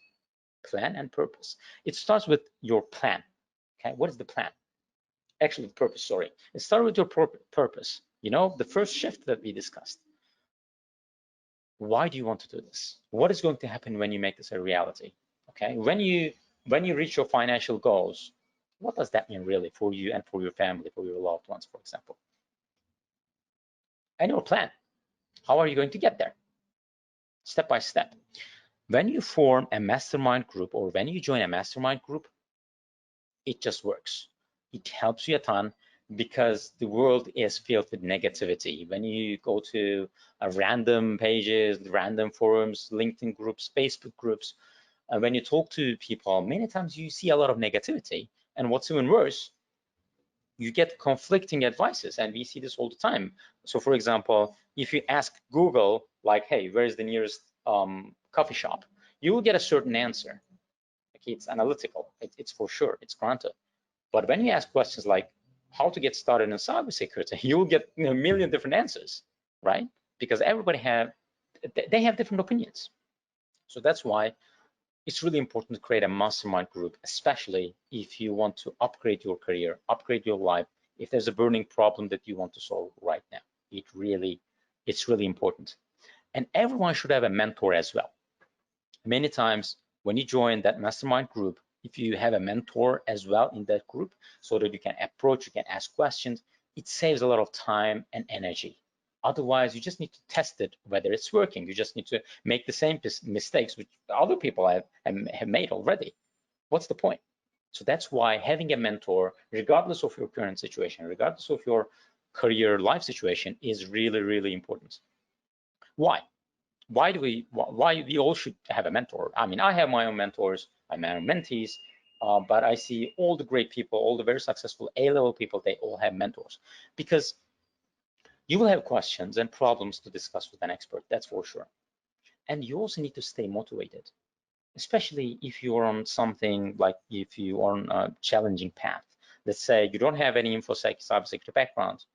Plan and purpose. It starts with your plan. Okay, what is the plan? Actually, the purpose, sorry. It starts with your purpose. The first shift that we discussed. Why do you want to do this? What is going to happen when you make this a reality? Okay, when you reach your financial goals, what does that mean really for you and for your family, for your loved ones, for example? And your plan. How are you going to get there? Step by step. When you form a mastermind group or when you join a mastermind group, it just works. It helps you a ton because the world is filled with negativity. When you go to random pages, random forums, LinkedIn groups, Facebook groups, when you talk to people, many times you see a lot of negativity. And what's even worse, you get conflicting advices, and we see this all the time. So for example, if you ask Google, like, hey, where is the nearest coffee shop? You will get a certain answer. Okay, it's analytical, it's for sure, it's granted. But when you ask questions like how to get started in cybersecurity, you will get a million different answers, right? Because everybody have different opinions. So that's why it's really important to create a mastermind group, especially if you want to upgrade your career, upgrade your life. If there's a burning problem that you want to solve right now, it's really important. And everyone should have a mentor as well. Many times when you join that mastermind group, if you have a mentor as well in that group, so that you can approach, you can ask questions, it saves a lot of time and energy. Otherwise, you just need to test it, whether it's working. You just need to make the same mistakes which other people have made already. What's the point? So that's why having a mentor, regardless of your current situation, regardless of your career life situation, is really, really important. Why? Why we all should have a mentor? I mean, I have my own mentors, my own mentees, but I see all the great people, all the very successful A-level people, they all have mentors. Because You will have questions and problems to discuss with an expert, that's for sure. And you also need to stay motivated, especially if you're on something like if you are on a challenging path. Let's say you don't have any InfoSec cybersecurity background,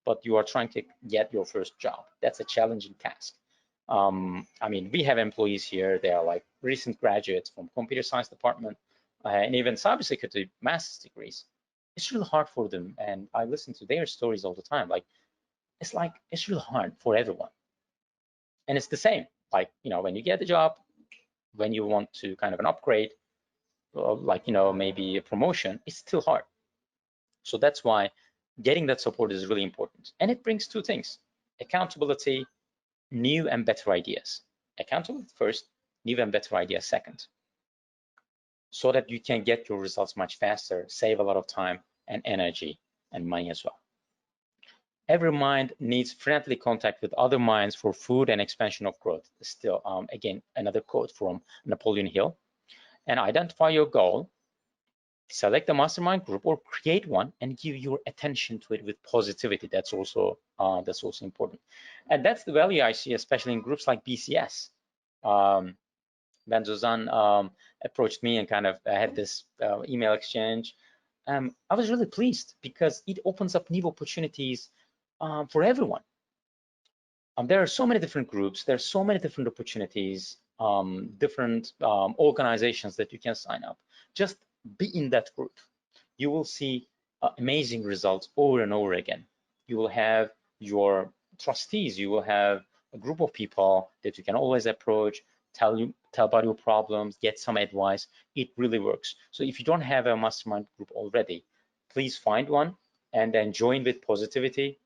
but you are trying to get your first job. That's a challenging task. I mean, we have employees here, they are like recent graduates from computer science department and even cybersecurity master's degrees. It's really hard for them. And I listen to their stories all the time. It's really hard for everyone. And it's the same, like, when you get the job, when you want to kind of an upgrade, like, maybe a promotion, it's still hard. So that's why getting that support is really important. And it brings two things: accountability, new and better ideas. Accountability first, new and better ideas second, so that you can get your results much faster, save a lot of time and energy and money as well. Every mind needs friendly contact with other minds for food and expansion of growth. Still, again, another quote from Napoleon Hill. And identify your goal, select a mastermind group or create one, and give your attention to it with positivity. That's also important. And that's the value I see, especially in groups like BCS. When Zuzan approached me and kind of had this email exchange, I was really pleased because it opens up new opportunities for everyone. There are so many different groups, there are so many different opportunities, different organizations that you can sign up. Just be in that group. You will see amazing results over and over again. You will have your trustees, you will have a group of people that you can always approach, tell about your problems, get some advice. It really works. So if you don't have a mastermind group already, please find one and then join with positivity,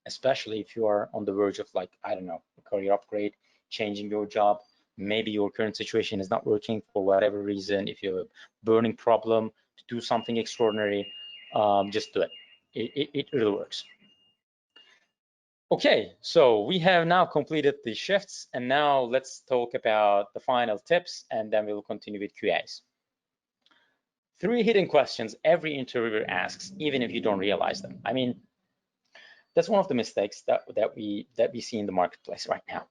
especially if you are on the verge of, like, I don't know, a career upgrade, changing your job. Maybe your current situation is not working for whatever reason. If you have a burning problem to do something extraordinary, just do it. It really works. Okay, so we have now completed the shifts, and now let's talk about the final tips, and then we'll continue with QAs. 3 hidden questions every interviewer asks, even if you don't realize them. I mean, that's one of the mistakes that we see in the marketplace right now.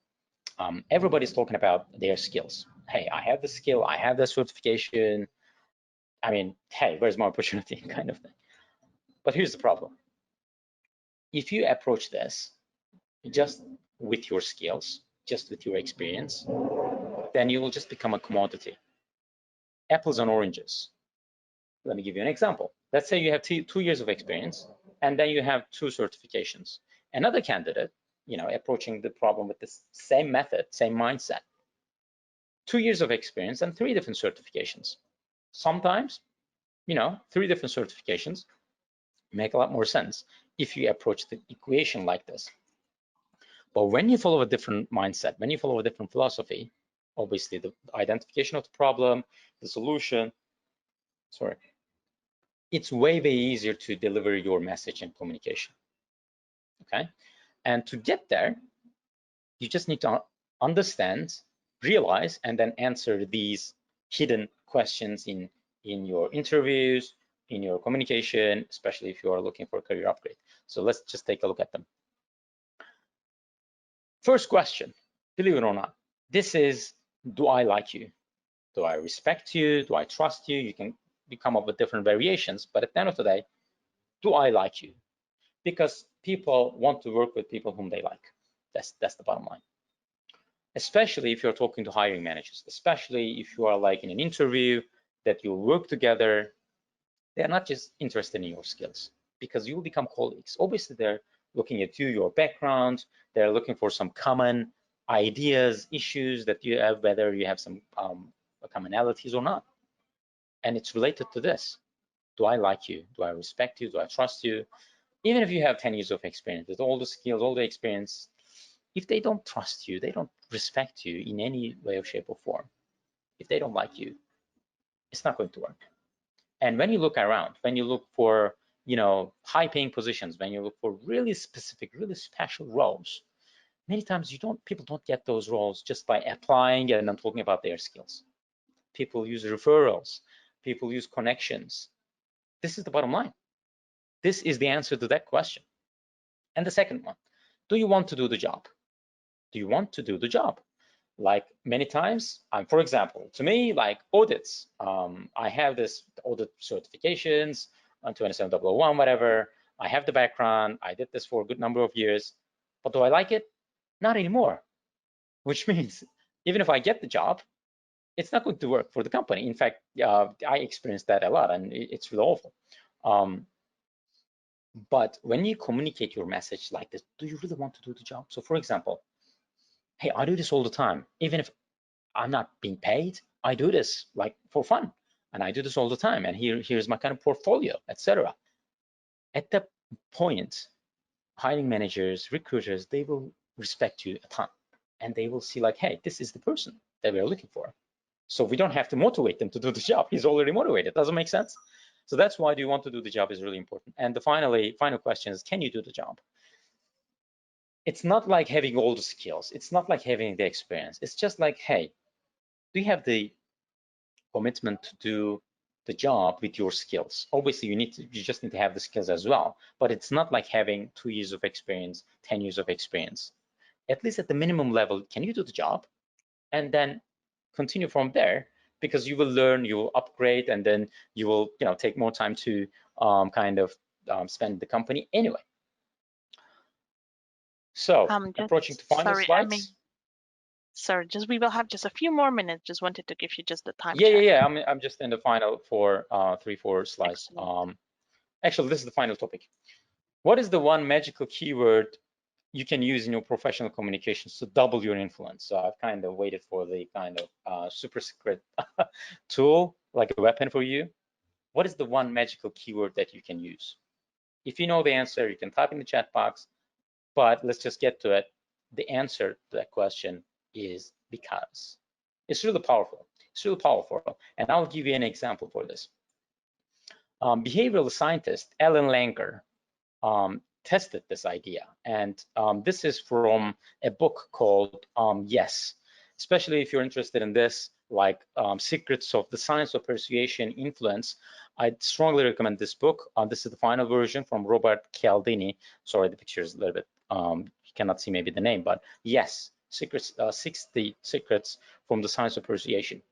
Everybody's talking about their skills. Hey, I have the skill, I have the certification. I mean, hey, where's my opportunity, kind of thing. But here's the problem. If you approach this just with your skills, just with your experience, then you will just become a commodity. Apples and oranges. Let me give you an example. Let's say you have 2 years of experience, and then you have 2 certifications. Another candidate, approaching the problem with the same method, same mindset, 2 years of experience and 3 different certifications. Sometimes, 3 different certifications make a lot more sense if you approach the equation like this. But when you follow a different mindset, when you follow a different philosophy, obviously the identification of the problem, the solution, it's way easier to deliver your message and communication. Okay, and to get there, you just need to understand, realize, and then answer these hidden questions in your interviews, in your communication, especially if you are looking for a career upgrade. So let's just take a look at them. First question, believe it or not, this is, do I like you? Do I respect you? Do I trust you? You can come up with different variations, but at the end of the day, do I like you? Because people want to work with people whom they like. That's the bottom line. Especially if you're talking to hiring managers, especially if you are like in an interview that you'll work together, they're not just interested in your skills, because you will become colleagues. Obviously, they're looking at you, your background, they're looking for some common ideas, issues that you have, whether you have some commonalities or not. And it's related to this. Do I like you? Do I respect you? Do I trust you? Even if you have 10 years of experience, with all the skills, all the experience, if they don't trust you, they don't respect you in any way, or shape, or form, if they don't like you, it's not going to work. And when you look around, when you look for, high-paying positions, when you look for really specific, really special roles, many times people don't get those roles just by applying and then talking about their skills. People use referrals, people use connections. This is the bottom line. This is the answer to that question. And the second one, do you want to do the job? Do you want to do the job? Like many times, for example, to me, like audits, I have this audit certifications on 27001, whatever. I have the background. I did this for a good number of years, but do I like it? Not anymore, which means even if I get the job, it's not going to work for the company. In fact, I experienced that a lot, and it's really awful. But when you communicate your message like this, do you really want to do the job? So for example, hey, I do this all the time. Even if I'm not being paid, I do this like for fun. And I do this all the time. And here's my kind of portfolio, etc. At that point, hiring managers, recruiters, they will respect you a ton. And they will see like, hey, this is the person that we're looking for. So we don't have to motivate them to do the job. He's already motivated. Doesn't make sense? So that's why do you want to do the job is really important. And the final question is, can you do the job? It's not like having all the skills. It's not like having the experience. It's just like, hey, do you have the commitment to do the job with your skills? Obviously, you just need to have the skills as well. But it's not like having 2 years of experience, 10 years of experience. At least at the minimum level, can you do the job? And then continue from there, because you will learn, you will upgrade, and then you will, take more time to spend the company anyway. So approaching to final slides. Sorry, we will have just a few more minutes. Just wanted to give you just the time. Yeah. I'm just in the final for 3-4 slides. Actually, this is the final topic. What is the one magical keyword you can use in your professional communications to double your influence? So I've kind of waited for the kind of super secret tool, like a weapon for you. What is the one magical keyword that you can use? If you know the answer, you can type in the chat box, but let's just get to it. The answer to that question is because. It's really powerful. It's really powerful. And I'll give you an example for this. Behavioral scientist Alan Langer tested this idea. And this is from a book called Yes. Especially if you're interested in this, like Secrets of the Science of Persuasion Influence, I'd strongly recommend this book. This is the final version from Robert Cialdini. Sorry, the picture is a little bit, you cannot see maybe the name, but yes, 60 Secrets from the Science of Persuasion.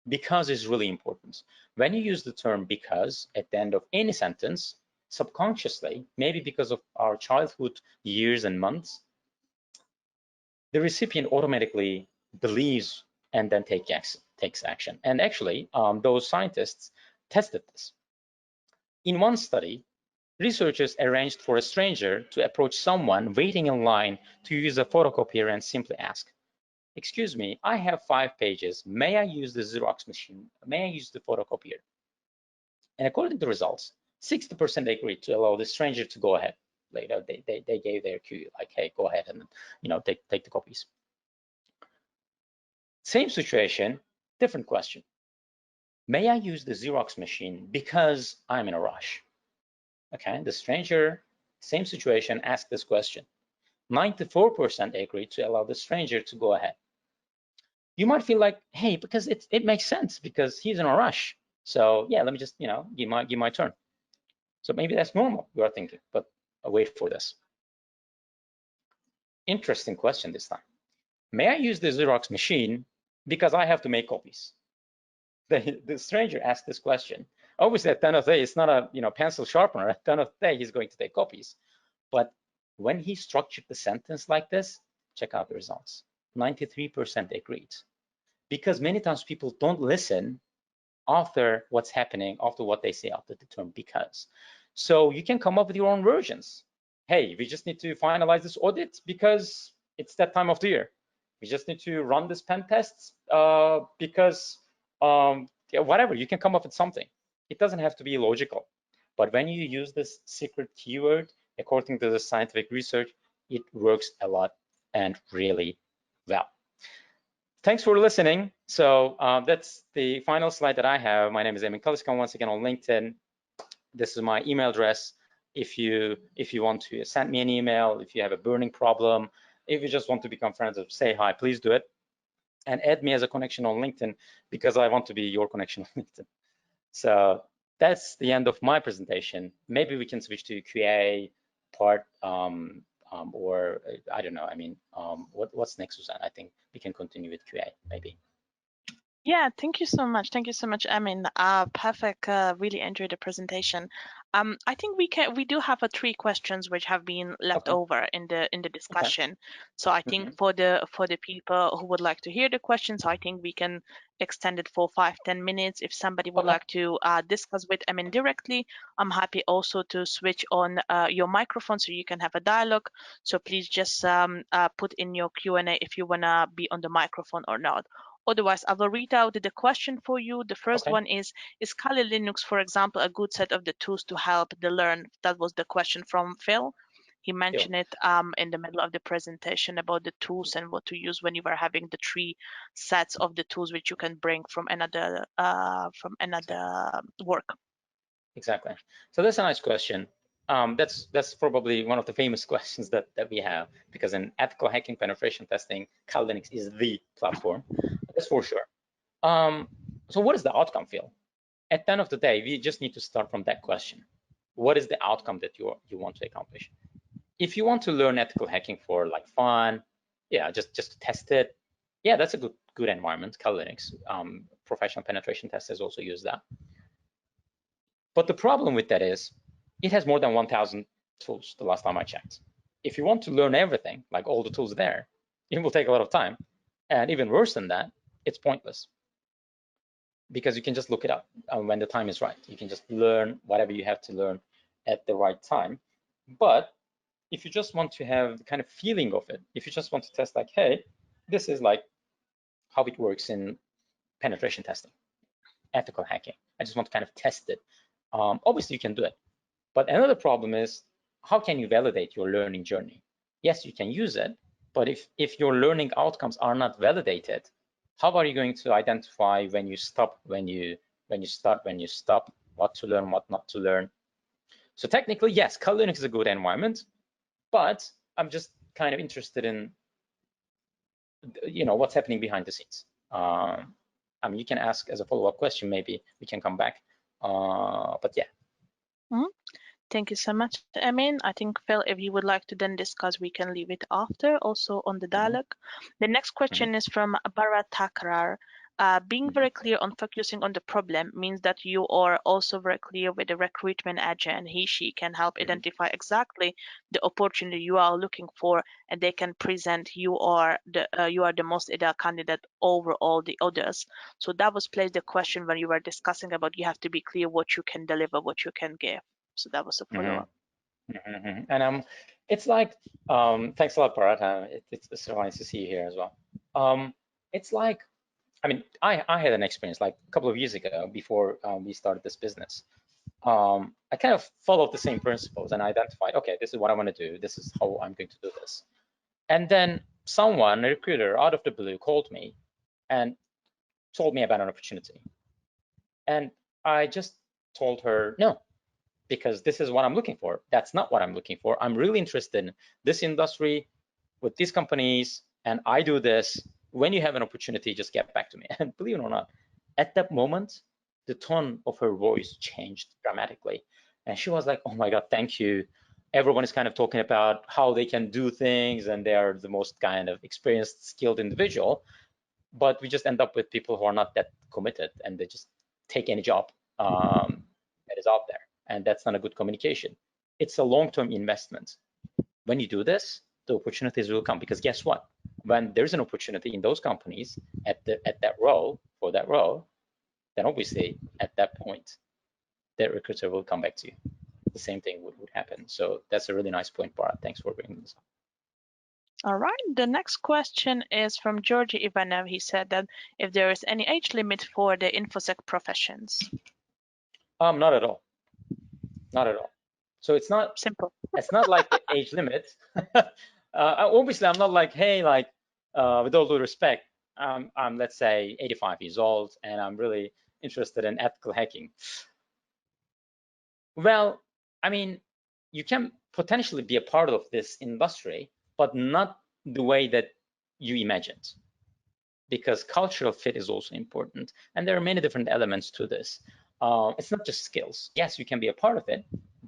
Because is really important. When you use the term because at the end of any sentence, subconsciously, maybe because of our childhood years and months, the recipient automatically believes and then takes action. And actually, those scientists tested this. In one study, researchers arranged for a stranger to approach someone waiting in line to use a photocopier and simply ask, "Excuse me, I have 5 pages. May I use the Xerox machine? May I use the photocopier?" And according to the results, 60% agreed to allow the stranger to go ahead. Later, they gave their cue, like, hey, go ahead and take the copies. Same situation, different question. May I use the Xerox machine because I'm in a rush? Okay, the stranger, same situation, asked this question. 94% agreed to allow the stranger to go ahead. You might feel like, hey, because it makes sense because he's in a rush. So yeah, let me just give my turn. So maybe that's normal, you are thinking, but I'll wait for this. Interesting question this time. May I use the Xerox machine because I have to make copies? The stranger asked this question. Obviously, at the end of the day, it's not a pencil sharpener. At the end of the day, he's going to take copies. But when he structured the sentence like this, check out the results. 93% agreed. Because many times people don't listen after what's happening, after what they say, after the term because. So you can come up with your own versions. Hey, we just need to finalize this audit because it's that time of the year. We just need to run this pen tests because whatever, you can come up with something. It doesn't have to be logical. But when you use this secret keyword, according to the scientific research, it works a lot and really well. Thanks for listening. So that's the final slide that I have. My name is Emin Caliskan, once again on LinkedIn. This is my email address. If you want to send me an email, if you have a burning problem, if you just want to become friends or say hi, please do it. And add me as a connection on LinkedIn because I want to be your connection on LinkedIn. So that's the end of my presentation. Maybe we can switch to QA part or I don't know. I mean, what's next, Susan? I think we can continue with QA maybe. Yeah, thank you so much. Thank you so much, Emin. Perfect. Really enjoyed the presentation. I think we do have 3 questions which have been left Okay. over in the Okay. discussion. So I think for the people who would like to hear the questions, I think we can extend it for 5-10 minutes. If somebody would Okay. like to discuss with Emin directly, I'm happy also to switch on your microphone so you can have a dialogue. So please just put in your Q&A if you wanna be on the microphone or not. Otherwise, I will read out the question for you. The first Okay. one is Kali Linux, for example, a good set of the tools to help the learn? That was the question from Phil. He mentioned it in the middle of the presentation about the tools and what to use when you are having the 3 sets of the tools which you can bring from another work. Exactly. So that's a nice question. That's probably one of the famous questions that we have, because in ethical hacking penetration testing, Kali Linux is the platform. That's for sure. So what is the outcome, Phil? At the end of the day, we just need to start from that question. What is the outcome that you want to accomplish? If you want to learn ethical hacking for like fun, yeah, just to test it, yeah, that's a good environment. Kali Linux, professional penetration testers also use that. But the problem with that is it has more than 1,000 tools the last time I checked. If you want to learn everything, like all the tools there, it will take a lot of time. And even worse than that, it's pointless, because you can just look it up when the time is right. You can just learn whatever you have to learn at the right time. But if you just want to have the kind of feeling of it, if you just want to test like, hey, this is like how it works in penetration testing, ethical hacking, I just want to kind of test it. Obviously, you can do it. But another problem is, how can you validate your learning journey? Yes, you can use it, but if your learning outcomes are not validated, how are you going to identify when you stop, when you start, when you stop, what to learn, what not to learn? So technically, yes, Kali Linux is a good environment, but I'm just kind of interested in, what's happening behind the scenes. I mean, you can ask as a follow-up question, maybe we can come back. But yeah. Mm-hmm. Thank you so much, Emin. I think, Phil, if you would like to then discuss, we can leave it after, also on the dialogue. The next question is from Bharat Thakrar. Being very clear on focusing on the problem means that you are also very clear with the recruitment agent. She can help identify exactly the opportunity you are looking for, and they can present you are the most ideal candidate over all the others. So that was placed the question when you were discussing about you have to be clear what you can deliver, what you can give. So that was a follow-up. And it's like, thanks a lot, Bharat. It's so nice to see you here as well. It's like, I mean, I had an experience like a couple of years ago before we started this business. I kind of followed the same principles and identified, okay, this is what I want to do. This is how I'm going to do this. And then someone, a recruiter, out of the blue, called me and told me about an opportunity. And I just told her, no, because this is what I'm looking for. That's not what I'm looking for. I'm really interested in this industry with these companies, and I do this. When you have an opportunity, just get back to me. And believe it or not, at that moment, the tone of her voice changed dramatically. And she was like, oh my God, thank you. Everyone is kind of talking about how they can do things, and they are the most kind of experienced, skilled individual. But we just end up with people who are not that committed, and they just take any job that is out there. And that's not a good communication. It's a long-term investment. When you do this, the opportunities will come, because guess what? When there's an opportunity in those companies at that role, for that role, then obviously at that point, that recruiter will come back to you. The same thing would happen. So that's a really nice point, Bharat. Thanks for bringing this up. All right. The next question is from Georgi Ivanov. He said that if there is any age limit for the Infosec professions. Not at all. Not at all. So it's not simple. It's not like the age limit. Obviously, I'm not like, hey, like, with all due respect, I'm let's say 85 years old and I'm really interested in ethical hacking. Well, I mean, you can potentially be a part of this industry, but not the way that you imagined, because cultural fit is also important. And there are many different elements to this. It's not just skills. Yes, you can be a part of it,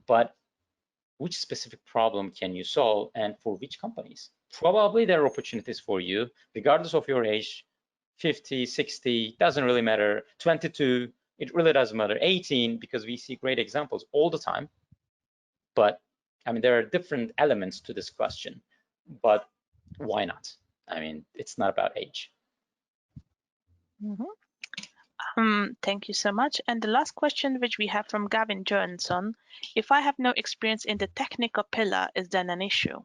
but which specific problem can you solve and for which companies? Probably there are opportunities for you, regardless of your age, 50, 60, doesn't really matter, 22, it really doesn't matter, 18, because we see great examples all the time. But I mean, there are different elements to this question, but why not? I mean, it's not about age. Thank you so much. And the last question, which we have from Gavin Johnson, if I have no experience in the technical pillar, is then an issue?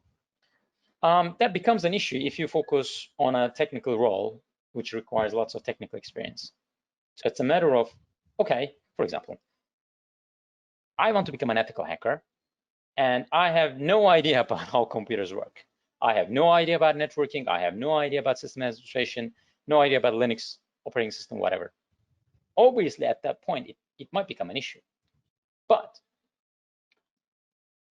That becomes an issue if you focus on a technical role, which requires lots of technical experience. So it's a matter of, okay, for example, I want to become an ethical hacker, and I have no idea about how computers work. I have no idea about networking. I have no idea about system administration, no idea about Linux operating system, whatever. Obviously, at that point, it might become an issue. But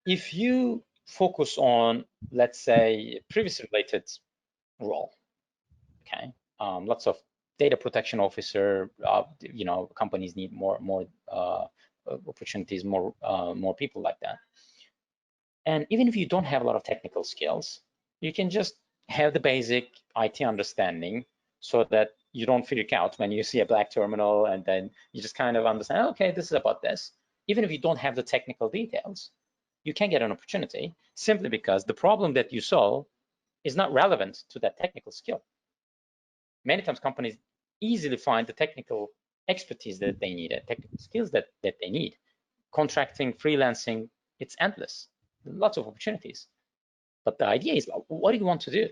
if you focus on, let's say, privacy related role, okay, lots of data protection officer, you know, companies need more opportunities, more people like that. And even if you don't have a lot of technical skills, you can just have the basic IT understanding so that you don't freak out when you see a black terminal, and then you just kind of understand, okay, this is about this. Even if you don't have the technical details, you can get an opportunity simply because the problem that you solve is not relevant to that technical skill. Many times companies easily find the technical expertise that they need, technical skills that they need. Contracting, freelancing, it's endless. Lots of opportunities. But the idea is, what do you want to do?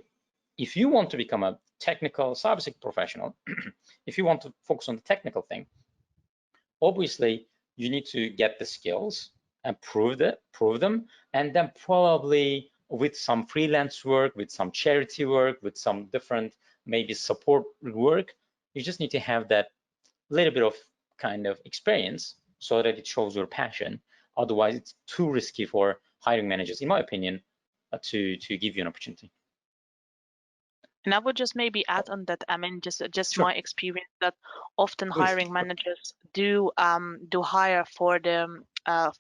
If you want to become a technical cybersecurity professional, if you want to focus on the technical thing, obviously you need to get the skills and prove them, and then probably with some freelance work, with some charity work, with some different maybe support work, you just need to have that little bit of kind of experience so that it shows your passion. Otherwise, it's too risky for hiring managers, in my opinion, to give you an opportunity. And I would just maybe add on that, I mean, just Sure. my experience that often Please. hiring managers do hire for the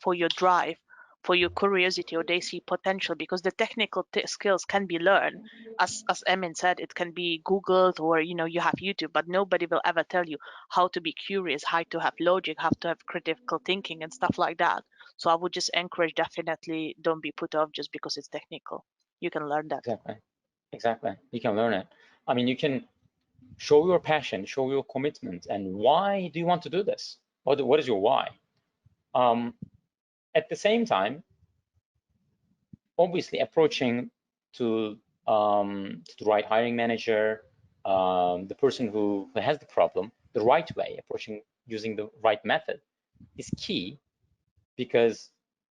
for your drive, for your curiosity, or they see potential, because the technical skills can be learned. As Emin said, it can be Googled, or you know, you have YouTube, but nobody will ever tell you how to be curious, how to have logic, how to have critical thinking and stuff like that. So I would just encourage, definitely don't be put off just because it's technical. You can learn that. Exactly. You can learn it. I mean, you can show your passion, show your commitment, and why do you want to do this? What is your why? At the same time, obviously approaching to the right hiring manager, the person who has the problem, the right way, approaching using the right method is key, because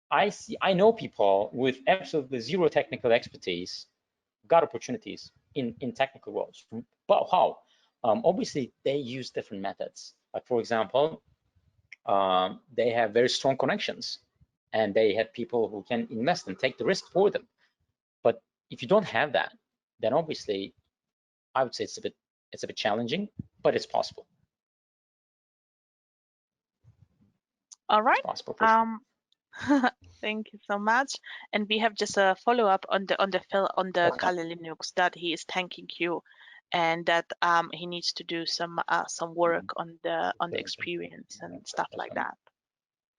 I know people with absolutely zero technical expertise got opportunities in technical roles. But how? Obviously, they use different methods. Like, for example, they have very strong connections, and they have people who can invest and take the risk for them. But if you don't have that, then obviously, I would say it's a bit challenging, but it's possible. All right. It's possible for sure. Thank you so much. And we have just a follow-up on the Okay. Kali Linux, that he is thanking you, and that he needs to do some work on the experience and stuff like that.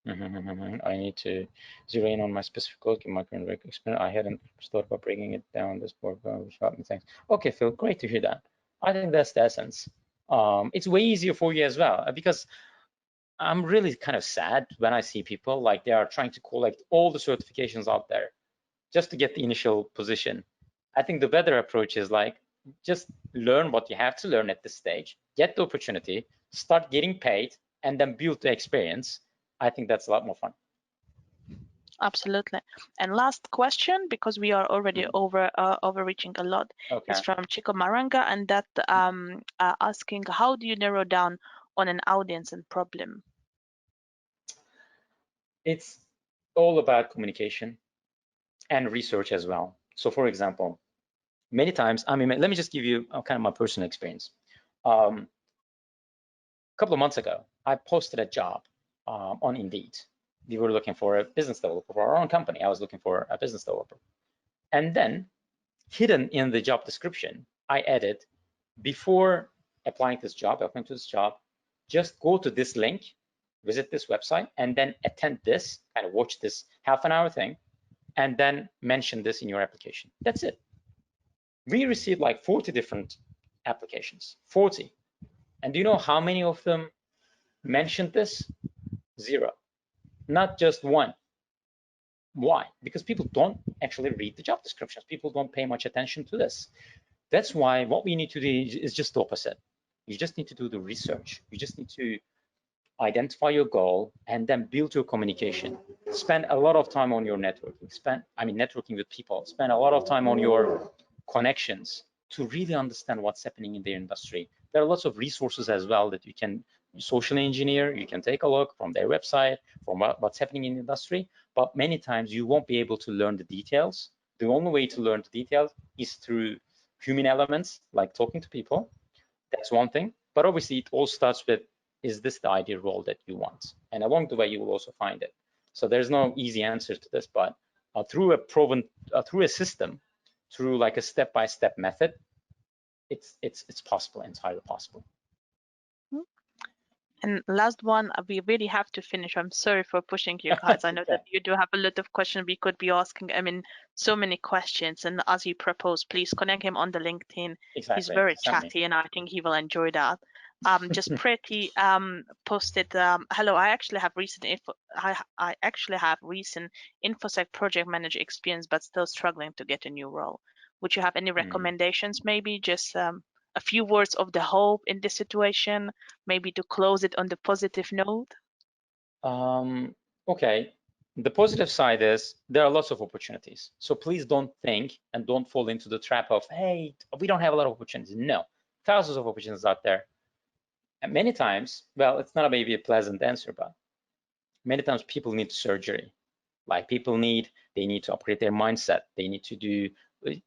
I need to zero in on my specific code, give my current work experience. I hadn't thought about bringing it down this board. Thanks. Okay, Phil, great to hear that. I think that's the essence. It's way easier for you as well, because I'm really kind of sad when I see people like they are trying to collect all the certifications out there just to get the initial position. I think the better approach is like, just learn what you have to learn at this stage, get the opportunity, start getting paid, and then build the experience. I think that's a lot more fun. Absolutely. And last question, because we are already overreaching a lot, is from Chico Maranga, and that asking, how do you narrow down on an audience and problem? It's all about communication and research as well. So, for example, many times, I mean, let me just give you kind of my personal experience. A couple of months ago, I posted a job on Indeed, we were looking for a business developer for our own company. I was looking for a business developer. And then hidden in the job description, I added, before applying to this job, just go to this link, visit this website, and then attend this, kind of watch this half-an-hour thing, and then mention this in your application. That's it. We received like 40 different applications, 40. And do you know how many of them mentioned this? 0, not just 1. Why? Because people don't actually read the job descriptions. People don't pay much attention to this. That's why what we need to do is just the opposite. You just need to do the research. You just need to identify your goal and then build your communication. Spend a lot of time on your networking. Networking with people. Spend a lot of time on your connections to really understand what's happening in the industry. There are lots of resources as well that you can socially engineer. You can take a look from their website, from what's happening in the industry. But many times you won't be able to learn the details. The only way to learn the details is through human elements, like talking to people. That's one thing. But obviously, it all starts with, is this the ideal role that you want? And along the way, you will also find it. So there's no easy answer to this, but through a system, through like a step-by-step method, it's possible, entirely possible. And last one, we really have to finish. I'm sorry for pushing you guys. I know that you do have a lot of questions we could be asking. I mean, so many questions. And as you proposed, please connect him on the LinkedIn. Exactly. He's very chatty, and I think he will enjoy that. Just pretty posted. Hello, I actually have recent Infosec project manager experience, but still struggling to get a new role. Would you have any recommendations? Maybe just a few words of the hope in this situation, maybe to close it on the positive note? Okay, the positive side is there are lots of opportunities. So please don't think and don't fall into the trap of, hey, we don't have a lot of opportunities. No, thousands of opportunities out there. And many times, well, it's not maybe a pleasant answer, but many times people need surgery. Like they need to upgrade their mindset. They need to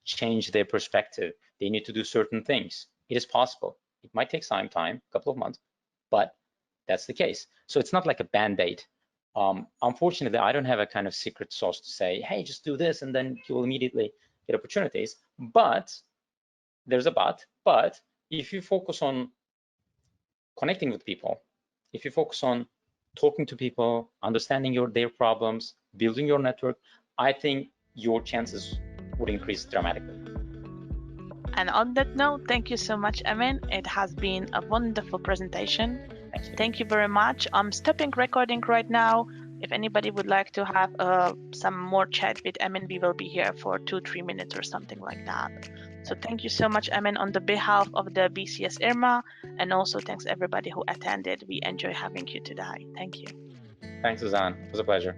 change their perspective. They need to do certain things. It is possible. It might take some time, a couple of months, but that's the case. So it's not like a band-aid. Unfortunately, I don't have a kind of secret sauce to say, hey, just do this and then you will immediately get opportunities. But there's a but if you focus on connecting with people, if you focus on talking to people, understanding their problems, building your network, I think your chances would increase dramatically. And on that note, thank you so much, Emin. It has been a wonderful presentation. Thank you very much. I'm stopping recording right now. If anybody would like to have some more chat with Emin, we will be here for 2-3 minutes or something like that. So thank you so much, Emin, on the behalf of the BCS IRMA, and also thanks everybody who attended. We enjoy having you today. Thank you. Thanks, Suzanne. It was a pleasure.